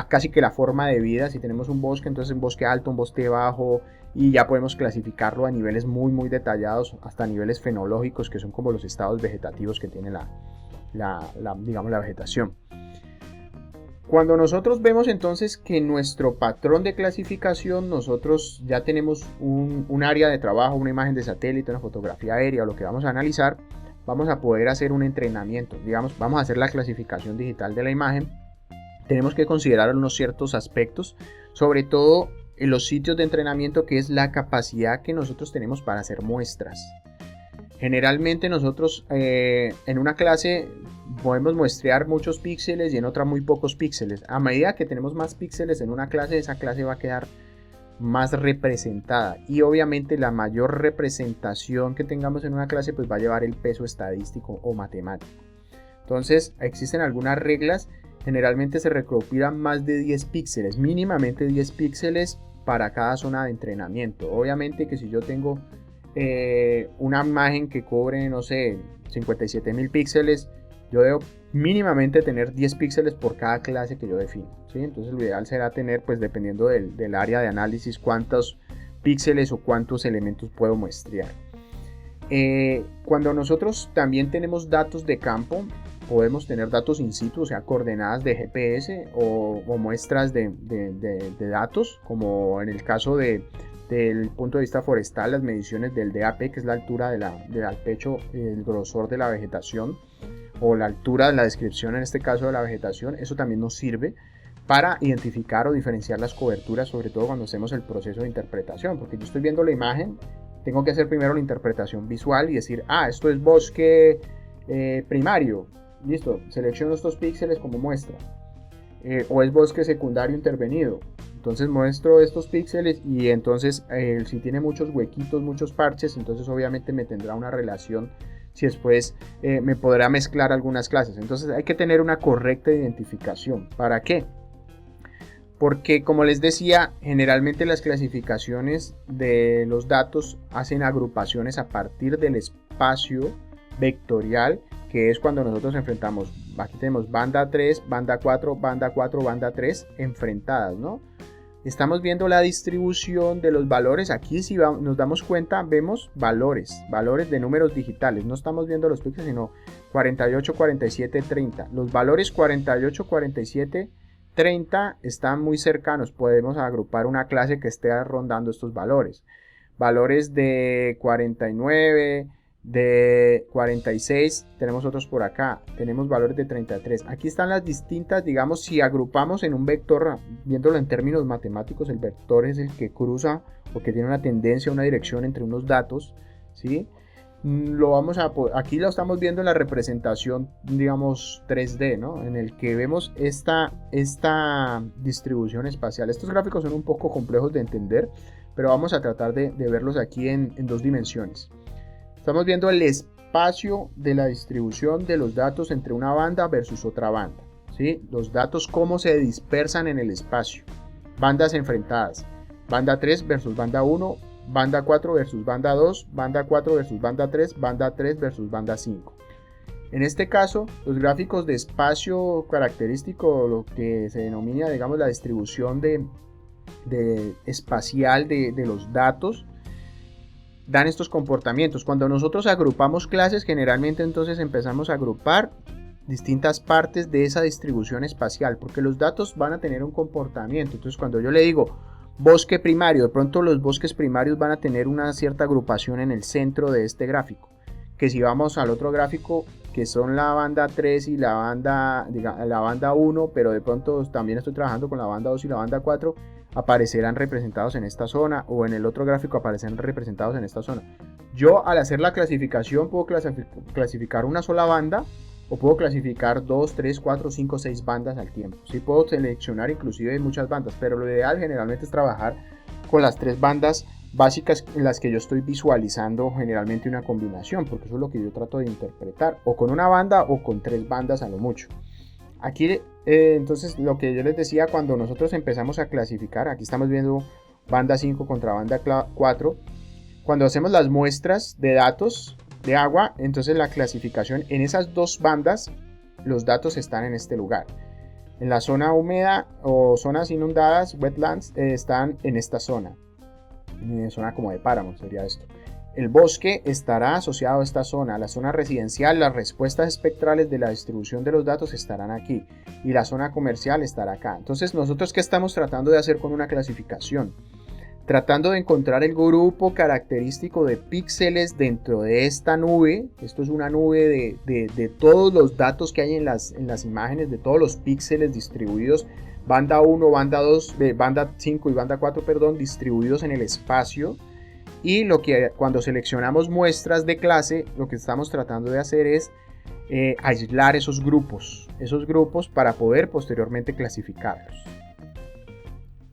casi que la forma de vida. Si tenemos un bosque, entonces un bosque alto, un bosque bajo, y ya podemos clasificarlo a niveles muy muy detallados, hasta niveles fenológicos, que son como los estados vegetativos que tiene digamos, la vegetación. Cuando nosotros vemos entonces que nuestro patrón de clasificación, nosotros ya tenemos un área de trabajo, una imagen de satélite, una fotografía aérea, o lo que vamos a analizar, vamos a poder hacer un entrenamiento. Digamos, vamos a hacer la clasificación digital de la imagen. Tenemos que considerar unos ciertos aspectos, sobre todo en los sitios de entrenamiento, que es la capacidad que nosotros tenemos para hacer muestras. Generalmente nosotros en una clase podemos muestrear muchos píxeles y en otra muy pocos píxeles. A medida que tenemos más píxeles en una clase, esa clase va a quedar más representada, y obviamente la mayor representación que tengamos en una clase pues va a llevar el peso estadístico o matemático. Entonces existen algunas reglas. Generalmente se recopilan más de 10 píxeles, mínimamente 10 píxeles para cada zona de entrenamiento. Obviamente que si yo tengo una imagen que cobre, no sé, 57.000 píxeles, yo debo mínimamente tener 10 píxeles por cada clase que yo defino, ¿sí? Entonces lo ideal será tener, pues dependiendo del área de análisis, cuántos píxeles o cuántos elementos puedo muestrear. Cuando nosotros también tenemos datos de campo, podemos tener datos in situ, o sea, coordenadas de GPS o muestras de datos, como en el caso del punto de vista forestal, las mediciones del DAP, que es la altura del pecho, el grosor de la vegetación, o la altura de la descripción, en este caso de la vegetación. Eso también nos sirve para identificar o diferenciar las coberturas, sobre todo cuando hacemos el proceso de interpretación, porque yo estoy viendo la imagen, tengo que hacer primero la interpretación visual y decir, esto es bosque primario, listo, selecciono estos píxeles como muestra, o es bosque secundario intervenido, entonces muestro estos píxeles, y entonces si tiene muchos huequitos, muchos parches, entonces obviamente me tendrá una relación, si después me podrá mezclar algunas clases. Entonces hay que tener una correcta identificación. ¿Para qué? Porque, como les decía, generalmente las clasificaciones de los datos hacen agrupaciones a partir del espacio vectorial, que es cuando nosotros enfrentamos, aquí tenemos banda 3, banda 4, banda 4, banda 3 enfrentadas, ¿no? Estamos viendo la distribución de los valores. Aquí, si nos damos cuenta, vemos valores de números digitales. No estamos viendo los píxeles, sino 48, 47, 30. Los valores 48, 47, 30 están muy cercanos. Podemos agrupar una clase que esté rondando estos valores. Valores de 49, de 46, tenemos otros por acá, tenemos valores de 33. Aquí están las distintas, digamos, si agrupamos en un vector, viéndolo en términos matemáticos, el vector es el que cruza o que tiene una tendencia, una dirección entre unos datos, ¿sí? aquí lo estamos viendo en la representación, digamos, 3D, ¿no? En el que vemos esta distribución espacial. Estos gráficos son un poco complejos de entender, pero vamos a tratar de verlos aquí en 2 dimensiones. Estamos viendo el espacio de la distribución de los datos entre una banda versus otra banda, ¿sí? Los datos cómo se dispersan en el espacio. Bandas enfrentadas. Banda 3 versus banda 1, banda 4 versus banda 2, banda 4 versus banda 3, banda 3 versus banda 5. En este caso, los gráficos de espacio característico, lo que se denomina, digamos, la distribución espacial de los datos, dan estos comportamientos. Cuando nosotros agrupamos clases, generalmente entonces empezamos a agrupar distintas partes de esa distribución espacial, porque los datos van a tener un comportamiento. Entonces, cuando yo le digo bosque primario, de pronto los bosques primarios van a tener una cierta agrupación en el centro de este gráfico, que si vamos al otro gráfico, que son la banda 3 y la banda 1, pero de pronto también estoy trabajando con la banda 2 y la banda 4, aparecerán representados en esta zona, o en el otro gráfico aparecerán representados en esta zona. Yo, al hacer la clasificación, puedo clasificar una sola banda, o puedo clasificar 2, 3, 4, 5, 6 bandas al tiempo. Sí, puedo seleccionar inclusive muchas bandas, pero lo ideal generalmente es trabajar con las 3 bandas básicas en las que yo estoy visualizando generalmente una combinación, porque eso es lo que yo trato de interpretar, o con una banda o con 3 bandas a lo mucho. Aquí entonces lo que yo les decía, cuando nosotros empezamos a clasificar, aquí estamos viendo banda 5 contra banda 4, cuando hacemos las muestras de datos de agua, entonces la clasificación en esas 2 bandas, los datos están en este lugar. En la zona húmeda o zonas inundadas, wetlands, están en esta zona como de páramo sería esto. El bosque estará asociado a esta zona. La zona residencial, las respuestas espectrales de la distribución de los datos estarán aquí, y la zona comercial estará acá. Entonces, nosotros, ¿qué estamos tratando de hacer con una clasificación? Tratando de encontrar el grupo característico de píxeles dentro de esta nube. Esto es una nube de todos los datos que hay en las imágenes, de todos los píxeles distribuidos, banda 1, banda 2, banda 5 y banda 4, perdón, distribuidos en el espacio. Y cuando seleccionamos muestras de clase, lo que estamos tratando de hacer es aislar esos grupos para poder posteriormente clasificarlos.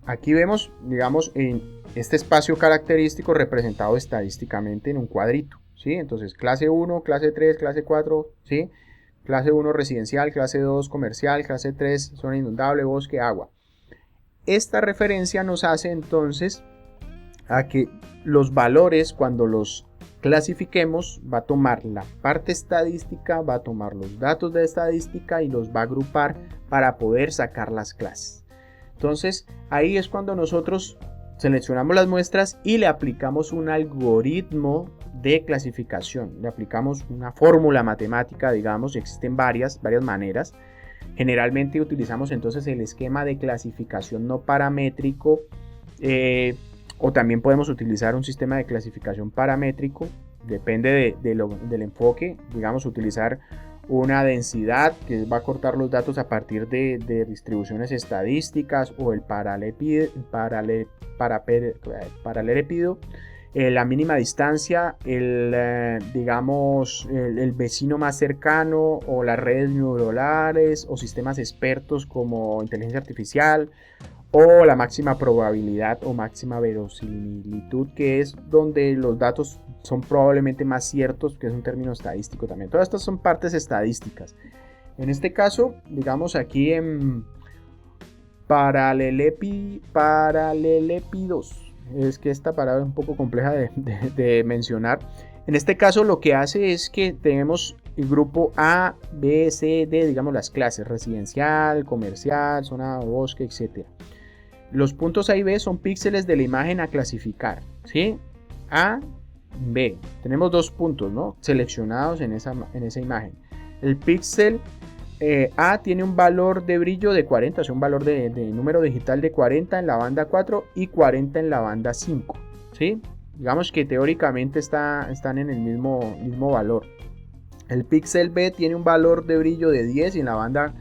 Aquí vemos, digamos, en este espacio característico representado estadísticamente en un cuadrito, ¿sí? Entonces, clase 1, clase 3, clase 4, ¿sí? Clase 1 residencial, clase 2 comercial, clase 3 zona inundable, bosque, agua. Esta referencia nos hace entonces a que los valores, cuando los clasifiquemos, va a tomar la parte estadística, va a tomar los datos de estadística y los va a agrupar para poder sacar las clases. Entonces, ahí es cuando nosotros seleccionamos las muestras y le aplicamos un algoritmo de clasificación. Le aplicamos una fórmula matemática, digamos, existen varias maneras. Generalmente utilizamos entonces el esquema de clasificación no paramétrico, o también podemos utilizar un sistema de clasificación paramétrico, depende del enfoque, digamos, utilizar una densidad que va a cortar los datos a partir de distribuciones estadísticas, o el paralelepípedo, la mínima distancia, digamos, el vecino más cercano, o las redes neuronales, o sistemas expertos como inteligencia artificial, o la máxima probabilidad o máxima verosimilitud, que es donde los datos son probablemente más ciertos, que es un término estadístico también. Todas estas son partes estadísticas. En este caso, digamos aquí en paralelepípedos, es que esta palabra es un poco compleja de mencionar. En este caso lo que hace es que tenemos el grupo A, B, C, D, digamos las clases residencial, comercial, zona bosque, etc. Los puntos A y B son píxeles de la imagen a clasificar, ¿sí? A, B. Tenemos 2 puntos, ¿no?, seleccionados en esa imagen. El píxel A tiene un valor de brillo de 40, o sea, un valor de número digital de 40 en la banda 4 y 40 en la banda 5, ¿sí? Digamos que teóricamente están en el mismo valor. El píxel B tiene un valor de brillo de 10 en la banda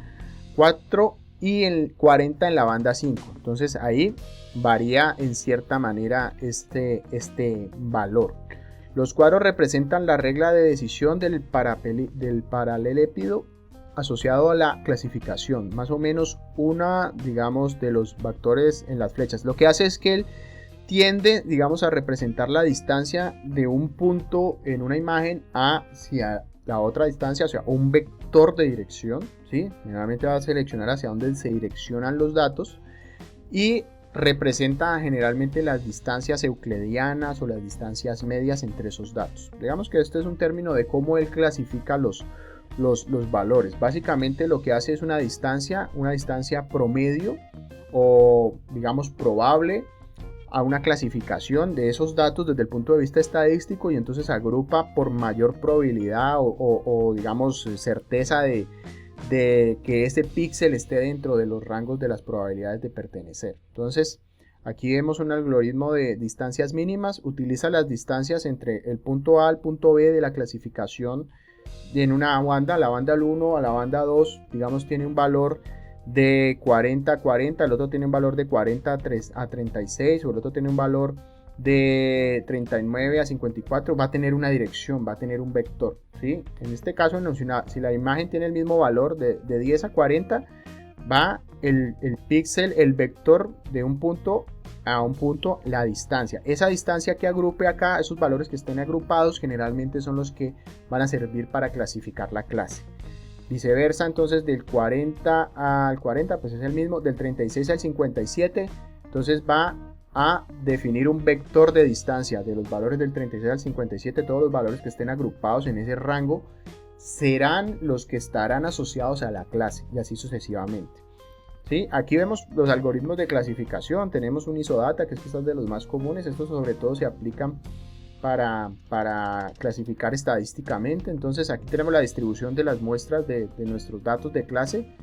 4 y el 40 en la banda 5. Entonces ahí varía en cierta manera este valor. Los cuadros representan la regla de decisión del paralelepípedo asociado a la clasificación, más o menos una, digamos, de los vectores en las flechas. Lo que hace es que él tiende, digamos, a representar la distancia de un punto en una imagen hacia la otra distancia, o sea, un vector de dirección, ¿sí? Generalmente va a seleccionar hacia dónde se direccionan los datos y representa generalmente las distancias euclidianas o las distancias medias entre esos datos. Digamos que este es un término de cómo él clasifica los valores. Básicamente lo que hace es una distancia promedio o digamos probable a una clasificación de esos datos desde el punto de vista estadístico y entonces agrupa por mayor probabilidad o digamos certeza de que ese píxel esté dentro de los rangos de las probabilidades de pertenecer. Entonces aquí vemos un algoritmo de distancias mínimas, utiliza las distancias entre el punto A al punto B de la clasificación en una banda, la banda 1 a la banda 2, digamos tiene un valor de 40 a 40, el otro tiene un valor de 40 a 36, o el otro tiene un valor de 39 a 54, va a tener una dirección, va a tener un vector, ¿sí? En este caso, si la imagen tiene el mismo valor de 10 a 40, va el píxel, el vector de un punto a un punto, la distancia. Esa distancia que agrupe acá, esos valores que estén agrupados, generalmente son los que van a servir para clasificar la clase. Viceversa, entonces del 40 al 40, pues es el mismo, del 36 al 57, entonces va a definir un vector de distancia de los valores del 36 al 57, todos los valores que estén agrupados en ese rango serán los que estarán asociados a la clase y así sucesivamente. ¿Sí? Aquí vemos los algoritmos de clasificación, tenemos un isodata que es de los más comunes, estos sobre todo se aplican para clasificar estadísticamente. Entonces aquí tenemos la distribución de las muestras de nuestros datos de clase.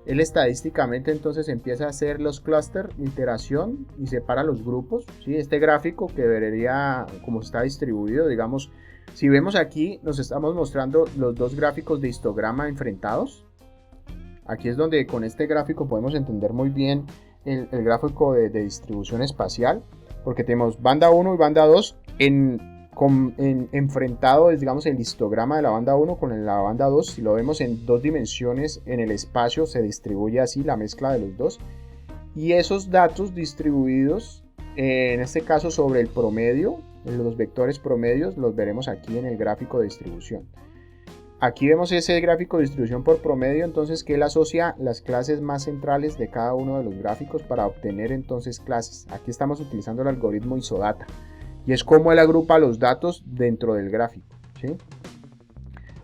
Él estadísticamente entonces empieza a hacer los clústeres, iteración y separa los grupos, ¿sí? Este gráfico que vería cómo está distribuido, digamos, si vemos aquí nos estamos mostrando los dos gráficos de histograma enfrentados. Aquí es donde con este gráfico podemos entender muy bien el gráfico de distribución espacial, porque tenemos banda 1 y banda 2 enfrentado, digamos, el histograma de la banda 1 con la banda 2. Si lo vemos en dos dimensiones en el espacio, se distribuye así la mezcla de los dos. Y esos datos distribuidos, en este caso sobre el promedio, los vectores promedios, los veremos aquí en el gráfico de distribución. Aquí vemos ese gráfico de distribución por promedio, entonces que él asocia las clases más centrales de cada uno de los gráficos para obtener entonces clases. Aquí estamos utilizando el algoritmo isodata y es como él agrupa los datos dentro del gráfico, ¿sí?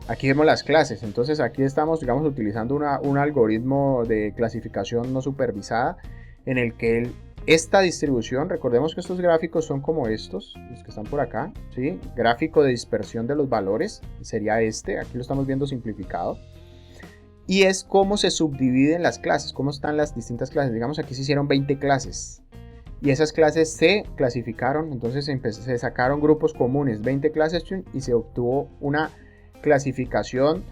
Aquí vemos las clases, entonces aquí estamos, digamos, utilizando un algoritmo de clasificación no supervisada en el que esta distribución, recordemos que estos gráficos son como estos, los que están por acá, ¿sí? Gráfico de dispersión de los valores, sería este, aquí lo estamos viendo simplificado. Y es cómo se subdividen las clases, cómo están las distintas clases. Digamos aquí se hicieron 20 clases y esas clases se clasificaron, entonces se sacaron grupos comunes, 20 clases y se obtuvo una clasificación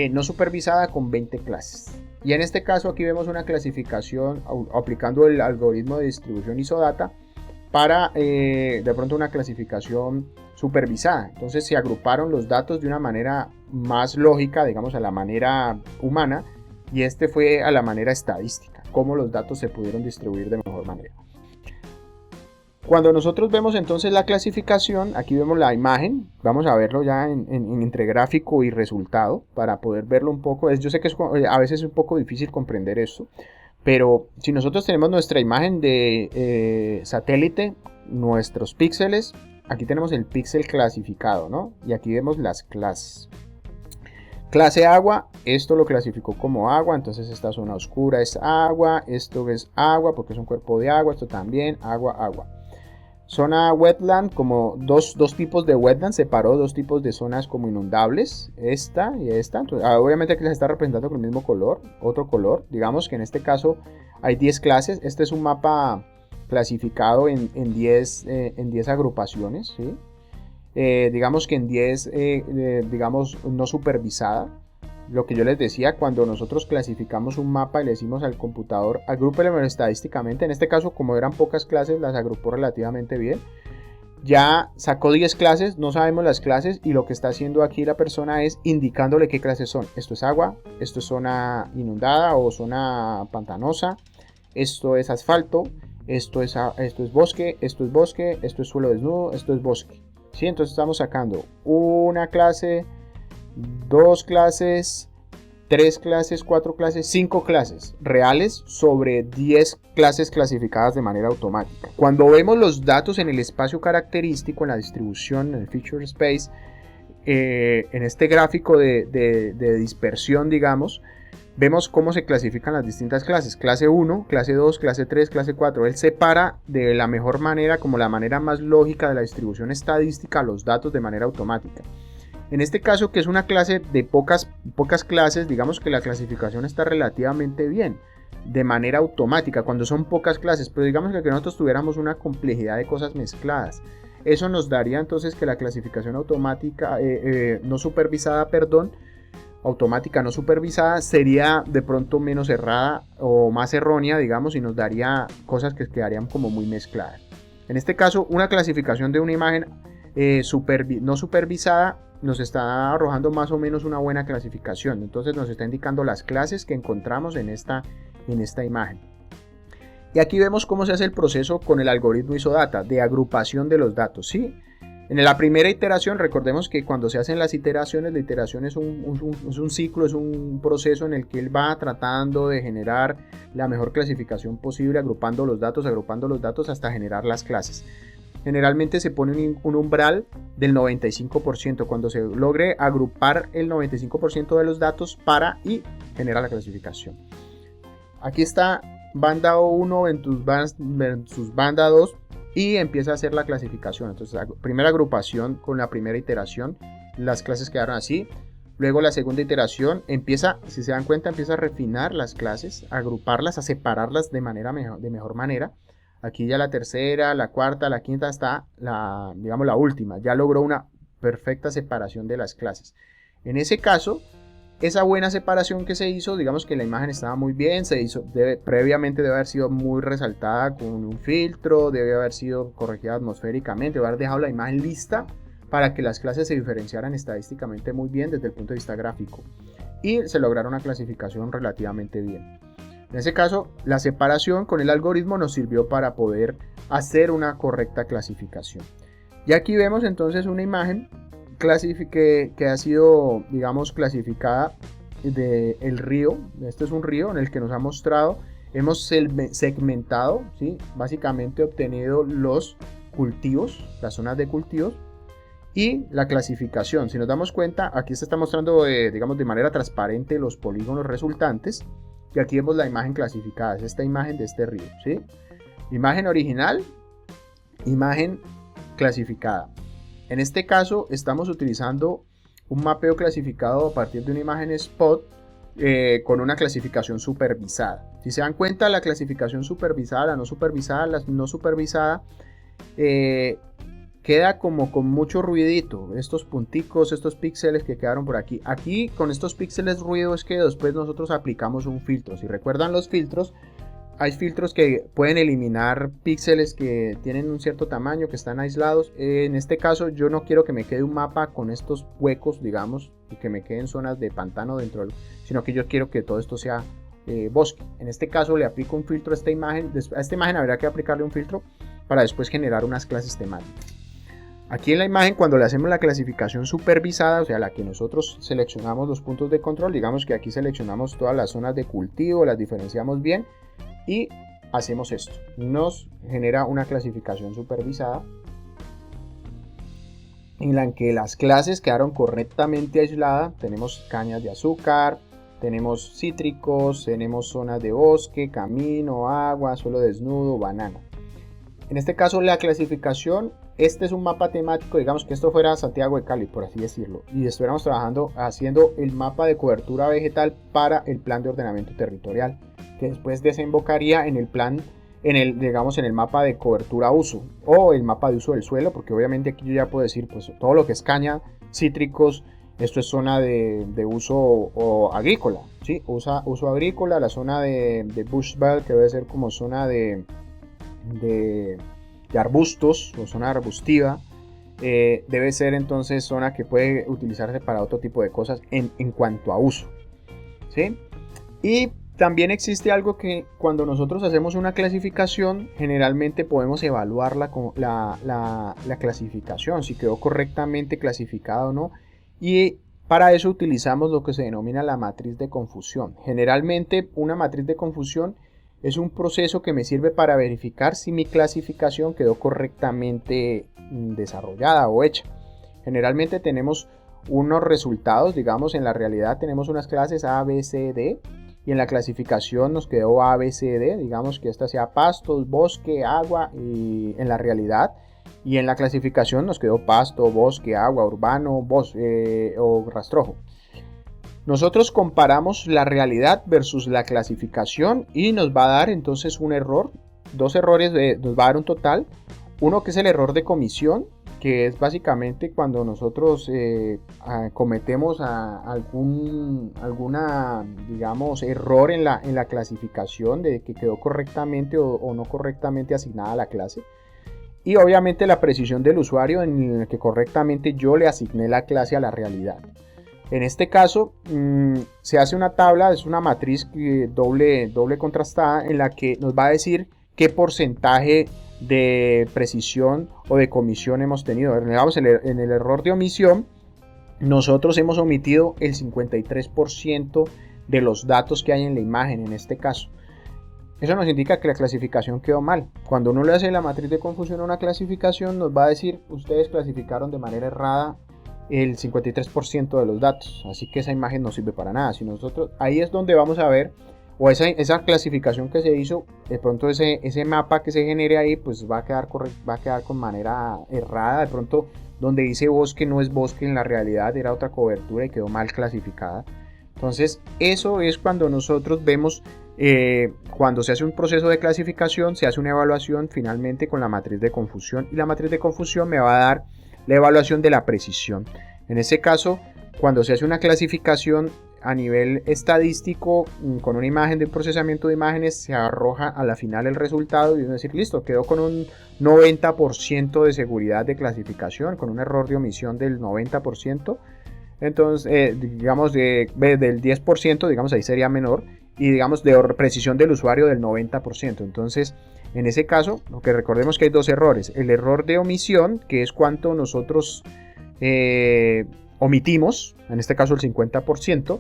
no supervisada con 20 clases. Y en este caso aquí vemos una clasificación aplicando el algoritmo de distribución isodata para de pronto una clasificación supervisada. Entonces se agruparon los datos de una manera más lógica, digamos a la manera humana, y este fue a la manera estadística, cómo los datos se pudieron distribuir de mejor manera. Cuando nosotros vemos entonces la clasificación, aquí vemos la imagen, vamos a verlo ya entre gráfico y resultado para poder verlo un poco. Yo sé que a veces es un poco difícil comprender esto, pero si nosotros tenemos nuestra imagen de satélite, nuestros píxeles, aquí tenemos el píxel clasificado, ¿no? Y aquí vemos las clases. Clase agua, esto lo clasificó como agua, entonces esta zona oscura es agua, esto es agua porque es un cuerpo de agua, esto también, agua, agua. Zona wetland, como dos tipos de wetland, separó dos tipos de zonas como inundables, esta y esta. Entonces, obviamente aquí se está representando con el mismo color, otro color. Digamos que en este caso hay 10 clases. Este es un mapa clasificado en 10 agrupaciones, ¿sí? Digamos que en 10, digamos, no supervisada. Lo que yo les decía, cuando nosotros clasificamos un mapa y le decimos al computador agrúpelo estadísticamente, en este caso como eran pocas clases las agrupó relativamente bien. ya sacó 10 clases, no sabemos las clases y lo que está haciendo aquí la persona es indicándole qué clases son. Esto es agua, esto es zona inundada o zona pantanosa, esto es asfalto, esto es bosque, esto es suelo desnudo, esto es bosque. ¿Sí? Entonces estamos sacando una clase, 2 clases, 3 clases, 4 clases, 5 clases reales sobre 10 clases clasificadas de manera automática. Cuando vemos los datos en el espacio característico, en la distribución, en el feature space, en este gráfico de dispersión, digamos, vemos cómo se clasifican las distintas clases. Clase 1, clase 2, clase 3, clase 4. Él separa de la mejor manera, como la manera más lógica de la distribución estadística, los datos de manera automática. En este caso, que es una clase de pocas clases, digamos que la clasificación está relativamente bien, de manera automática, cuando son pocas clases, pero digamos que nosotros tuviéramos una complejidad de cosas mezcladas. Eso nos daría entonces que la clasificación automática, automática no supervisada, sería de pronto menos errada o más errónea, digamos, y nos daría cosas que quedarían como muy mezcladas. En este caso, una clasificación de una imagen no supervisada nos está arrojando más o menos una buena clasificación. Entonces nos está indicando las clases que encontramos en esta imagen. Y aquí vemos cómo se hace el proceso con el algoritmo ISOData de agrupación de los datos, ¿sí? En la primera iteración, recordemos que cuando se hacen las iteraciones, la iteración es un ciclo, es un proceso en el que él va tratando de generar la mejor clasificación posible, agrupando los datos hasta generar las clases. Generalmente se pone un umbral del 95%, cuando se logre agrupar el 95% de los datos y genera la clasificación. Aquí está banda 1 versus banda 2 y empieza a hacer la clasificación. Entonces, la primera agrupación con la primera iteración, las clases quedaron así. Luego la segunda iteración empieza, si se dan cuenta, empieza a refinar las clases, a agruparlas, a separarlas de mejor manera. Aquí ya la tercera, la cuarta, la quinta, hasta la última. Ya logró una perfecta separación de las clases. En ese caso, esa buena separación que se hizo, digamos que la imagen estaba muy bien, previamente debe haber sido muy resaltada con un filtro, debe haber sido corregida atmosféricamente, debe haber dejado la imagen lista para que las clases se diferenciaran estadísticamente muy bien desde el punto de vista gráfico. Y se lograron una clasificación relativamente bien. En ese caso, la separación con el algoritmo nos sirvió para poder hacer una correcta clasificación. Y aquí vemos entonces una imagen que ha sido, digamos, clasificada del río. Este es un río en el que nos ha mostrado, hemos segmentado, ¿sí? Básicamente obtenido los cultivos, las zonas de cultivos y la clasificación. Si nos damos cuenta, aquí se está mostrando, digamos, de manera transparente los polígonos resultantes. Y aquí vemos la imagen clasificada, es esta imagen de este río, ¿sí? Imagen original, imagen clasificada. En este caso estamos utilizando un mapeo clasificado a partir de una imagen spot con una clasificación supervisada. Si se dan cuenta, la clasificación supervisada, la no supervisada, queda como con mucho ruidito, estos punticos, estos píxeles que quedaron por aquí. Aquí con estos píxeles ruido es que después nosotros aplicamos un filtro. Si recuerdan los filtros, hay filtros que pueden eliminar píxeles que tienen un cierto tamaño, que están aislados. En este caso yo no quiero que me quede un mapa con estos huecos, digamos, y que me queden zonas de pantano dentro, sino que yo quiero que todo esto sea bosque. En este caso le aplico un filtro a esta imagen. A esta imagen habría que aplicarle un filtro para después generar unas clases temáticas. Aquí en la imagen, cuando le hacemos la clasificación supervisada, o sea, la que nosotros seleccionamos los puntos de control, digamos que aquí seleccionamos todas las zonas de cultivo, las diferenciamos bien y hacemos esto. Nos genera una clasificación supervisada en la que las clases quedaron correctamente aisladas. Tenemos cañas de azúcar, tenemos cítricos, tenemos zonas de bosque, camino, agua, suelo desnudo, banana. En este caso la clasificación, este es un mapa temático, digamos que esto fuera Santiago de Cali, por así decirlo, y estuviéramos trabajando haciendo el mapa de cobertura vegetal para el plan de ordenamiento territorial, que después desembocaría en el plan, en el mapa de cobertura uso o el mapa de uso del suelo, porque obviamente aquí yo ya puedo decir pues todo lo que es caña, cítricos, esto es zona de uso o agrícola, ¿sí? Uso agrícola, la zona de bush belt, que debe ser como zona de de arbustos o zona arbustiva, debe ser entonces zona que puede utilizarse para otro tipo de cosas en cuanto a uso, ¿sí? Y también existe algo que cuando nosotros hacemos una clasificación, generalmente podemos evaluar la clasificación, si quedó correctamente clasificada o no, y para eso utilizamos lo que se denomina la matriz de confusión. Generalmente una matriz de confusión es un proceso que me sirve para verificar si mi clasificación quedó correctamente desarrollada o hecha. Generalmente tenemos unos resultados, digamos en la realidad tenemos unas clases A, B, C, D, y en la clasificación nos quedó A, B, C, D, digamos que esta sea pastos, bosque, agua, y en la realidad, y en la clasificación nos quedó pasto, bosque, agua, urbano, o rastrojo. Nosotros comparamos la realidad versus la clasificación y nos va a dar entonces un error, dos errores, nos va a dar un total, uno que es el error de comisión, que es básicamente cuando nosotros cometemos alguna, digamos, error en la clasificación de que quedó correctamente o no correctamente asignada a la clase. Y obviamente la precisión del usuario en el que correctamente yo le asigné la clase a la realidad. En este caso se hace una tabla, es una matriz doble contrastada en la que nos va a decir qué porcentaje de precisión o de comisión hemos tenido. Digamos, en el error de omisión, nosotros hemos omitido el 53% de los datos que hay en la imagen en este caso. Eso nos indica que la clasificación quedó mal. Cuando uno le hace la matriz de confusión a una clasificación, nos va a decir, ustedes clasificaron de manera errada el 53% de los datos, así que esa imagen no sirve para nada. Si nosotros, ahí es donde vamos a ver, o esa clasificación que se hizo, de pronto ese mapa que se genere ahí, pues va a quedar con manera errada. De pronto donde dice bosque no es bosque, en la realidad era otra cobertura y quedó mal clasificada. Entonces eso es cuando nosotros vemos, cuando se hace un proceso de clasificación, se hace una evaluación finalmente con la matriz de confusión, y la matriz de confusión me va a dar la evaluación de la precisión. En ese caso, cuando se hace una clasificación a nivel estadístico con una imagen de procesamiento de imágenes, se arroja a la final el resultado y uno decir, listo, quedó con un 90% de seguridad de clasificación, con un error de omisión del 90%. Entonces, digamos del 10%, digamos ahí sería menor, y digamos de precisión del usuario del 90%. Entonces, en ese caso, lo que recordemos que hay dos errores: el error de omisión, que es cuánto nosotros omitimos, en este caso el 50%,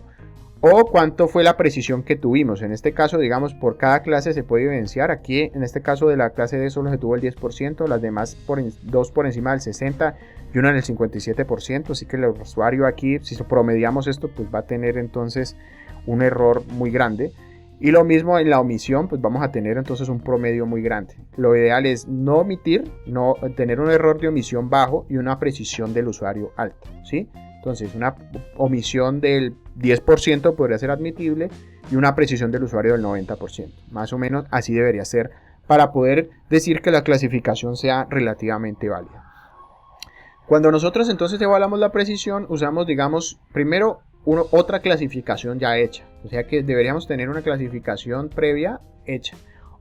o cuánto fue la precisión que tuvimos. En este caso, digamos, por cada clase se puede evidenciar. Aquí, en este caso de la clase D solo se tuvo el 10%, las demás dos por encima del 60% y una en el 57%, así que el usuario aquí, si promediamos esto, pues va a tener entonces un error muy grande. Y lo mismo en la omisión, pues vamos a tener entonces un promedio muy grande. Lo ideal es no omitir, no tener un error de omisión bajo y una precisión del usuario alta, ¿sí? Entonces una omisión del 10% podría ser admitible y una precisión del usuario del 90%. Más o menos así debería ser para poder decir que la clasificación sea relativamente válida. Cuando nosotros entonces evaluamos la precisión, usamos, digamos, primero otra clasificación ya hecha. O sea que deberíamos tener una clasificación previa hecha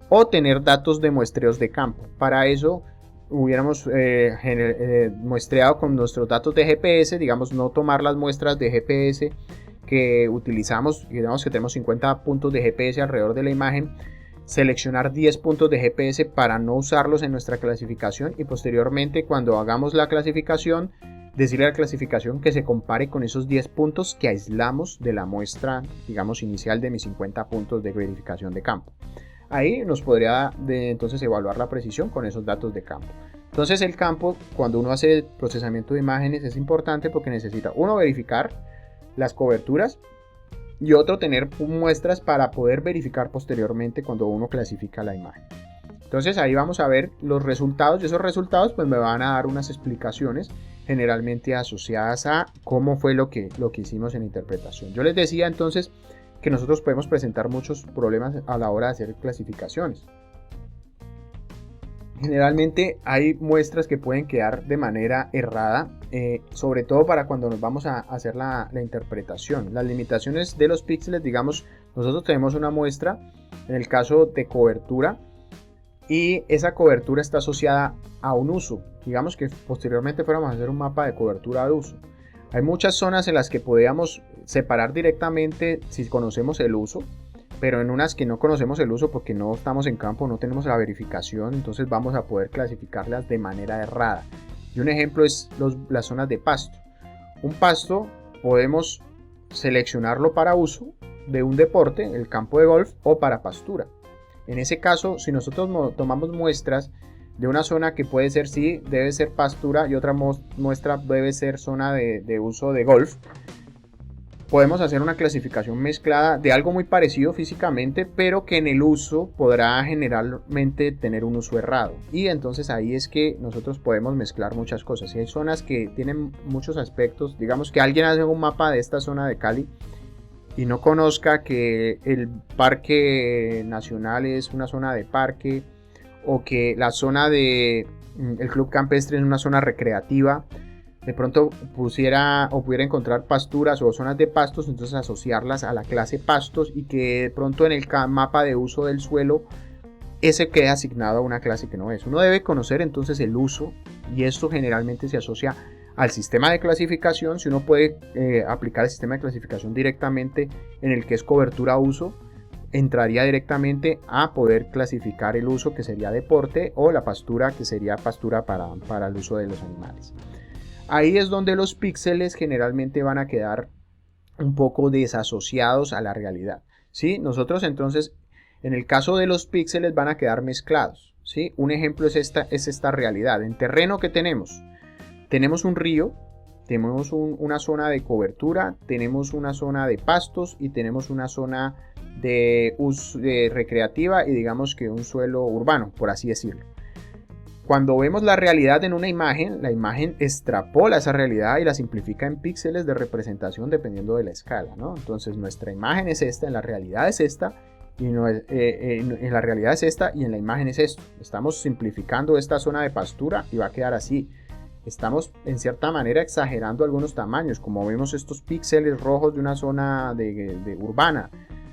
o tener datos de muestreos de campo. Para eso hubiéramos muestreado con nuestros datos de GPS, digamos, no tomar las muestras de GPS que utilizamos, digamos que tenemos 50 puntos de GPS alrededor de la imagen, seleccionar 10 puntos de GPS para no usarlos en nuestra clasificación, y posteriormente, cuando hagamos la clasificación, decirle a la clasificación que se compare con esos 10 puntos que aislamos de la muestra, digamos, inicial de mis 50 puntos de verificación de campo. Ahí nos podría entonces evaluar la precisión con esos datos de campo. Entonces el campo, cuando uno hace procesamiento de imágenes, es importante porque necesita, uno, verificar las coberturas, y otro, tener muestras para poder verificar posteriormente cuando uno clasifica la imagen. Entonces ahí vamos a ver los resultados, y esos resultados pues me van a dar unas explicaciones generalmente asociadas a cómo fue lo que hicimos en interpretación. Yo les decía entonces que nosotros podemos presentar muchos problemas a la hora de hacer clasificaciones. Generalmente hay muestras que pueden quedar de manera errada, sobre todo para cuando nos vamos a hacer la interpretación. Las limitaciones de los píxeles, digamos, nosotros tenemos una muestra, en el caso de cobertura, y esa cobertura está asociada a un uso. Digamos que posteriormente fuéramos a hacer un mapa de cobertura de uso. Hay muchas zonas en las que podríamos separar directamente si conocemos el uso, pero en unas que no conocemos el uso porque no estamos en campo, no tenemos la verificación, entonces vamos a poder clasificarlas de manera errada. Y un ejemplo es las zonas de pasto. Un pasto podemos seleccionarlo para uso de un deporte, el campo de golf, o para pastura. En ese caso, si nosotros tomamos muestras de una zona que puede ser, sí, debe ser pastura, y otra muestra debe ser zona de uso de golf, podemos hacer una clasificación mezclada de algo muy parecido físicamente, pero que en el uso podrá generalmente tener un uso errado. Y entonces ahí es que nosotros podemos mezclar muchas cosas. Si hay zonas que tienen muchos aspectos, digamos que alguien hace un mapa de esta zona de Cali y no conozca que el parque nacional es una zona de parque, o que la zona de el club campestre es una zona recreativa, de pronto pudiera encontrar pasturas o zonas de pastos, entonces asociarlas a la clase pastos, y que de pronto en el mapa de uso del suelo ese quede asignado a una clase que no es. Uno debe conocer entonces el uso, y esto generalmente se asocia al sistema de clasificación. Si uno puede aplicar el sistema de clasificación directamente en el que es cobertura uso, entraría directamente a poder clasificar el uso, que sería deporte, o la pastura, que sería pastura para el uso de los animales. Ahí es donde los píxeles generalmente van a quedar un poco desasociados a la realidad, ¿sí? Nosotros entonces, en el caso de los píxeles, van a quedar mezclados, ¿sí? Un ejemplo es esta realidad. En terreno que tenemos un río, tenemos una zona de cobertura, tenemos una zona de pastos y tenemos una zona de recreativa, y digamos que un suelo urbano, por así decirlo. Cuando vemos la realidad en una imagen, la imagen extrapola esa realidad y la simplifica en píxeles de representación dependiendo de la escala, ¿no? Entonces nuestra imagen es esta, en la realidad es esta, y en la realidad es esta, y en la imagen es esto. Estamos simplificando esta zona de pastura y va a quedar así. Estamos en cierta manera exagerando algunos tamaños, como vemos estos píxeles rojos de una zona de urbana.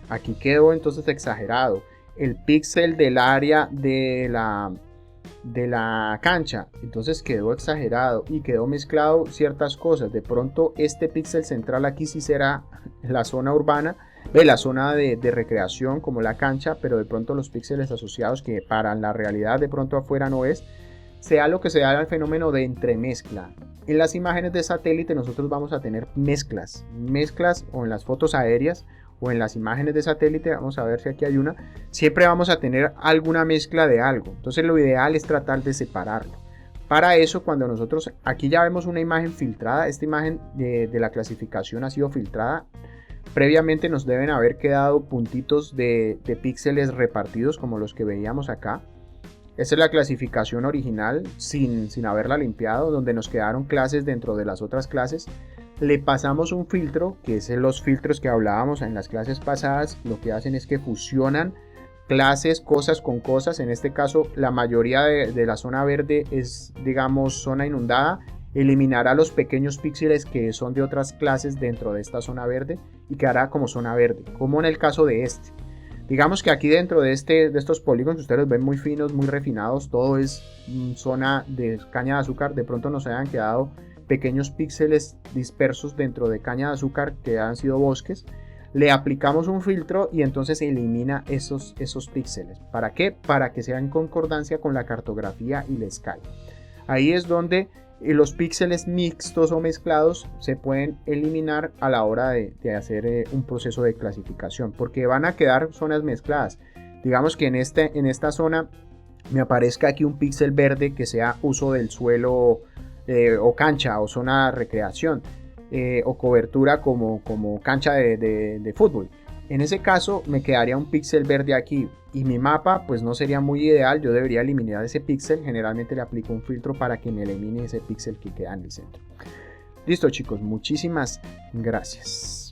Aquí quedó entonces exagerado. El píxel del área de la cancha, entonces quedó exagerado y quedó mezclado ciertas cosas. De pronto este píxel central aquí sí será la zona urbana, la zona de recreación como la cancha, pero de pronto los píxeles asociados, que para la realidad de pronto afuera no es, sea lo que sea el fenómeno de entremezcla. En las imágenes de satélite nosotros vamos a tener mezclas, o en las fotos aéreas o en las imágenes de satélite, vamos a ver si aquí hay una, siempre vamos a tener alguna mezcla de algo. Entonces lo ideal es tratar de separarlo. Para eso, cuando nosotros aquí ya vemos una imagen filtrada, esta imagen de la clasificación ha sido filtrada. Previamente nos deben haber quedado puntitos de píxeles repartidos como los que veíamos acá. Esta es la clasificación original sin haberla limpiado, donde nos quedaron clases dentro de las otras clases. Le pasamos un filtro, que es los filtros que hablábamos en las clases pasadas. Lo que hacen es que fusionan clases, cosas con cosas. En este caso, la mayoría de la zona verde es, digamos, zona inundada. Eliminará los pequeños píxeles que son de otras clases dentro de esta zona verde y quedará como zona verde, como en el caso de este. Digamos que aquí dentro de estos polígonos que ustedes los ven muy finos, muy refinados, todo es zona de caña de azúcar. De pronto nos hayan quedado pequeños píxeles dispersos dentro de caña de azúcar que han sido bosques. Le aplicamos un filtro y entonces elimina esos píxeles. ¿Para qué? Para que sea en concordancia con la cartografía y la escala. Ahí es donde los píxeles mixtos o mezclados se pueden eliminar a la hora de hacer un proceso de clasificación, porque van a quedar zonas mezcladas. Digamos que en esta zona me aparezca aquí un píxel verde que sea uso del suelo o cancha o zona de recreación o cobertura como cancha de fútbol. En ese caso me quedaría un píxel verde aquí y mi mapa pues no sería muy ideal. Yo debería eliminar ese píxel. Generalmente le aplico un filtro para que me elimine ese píxel que queda en el centro. Listo chicos, muchísimas gracias.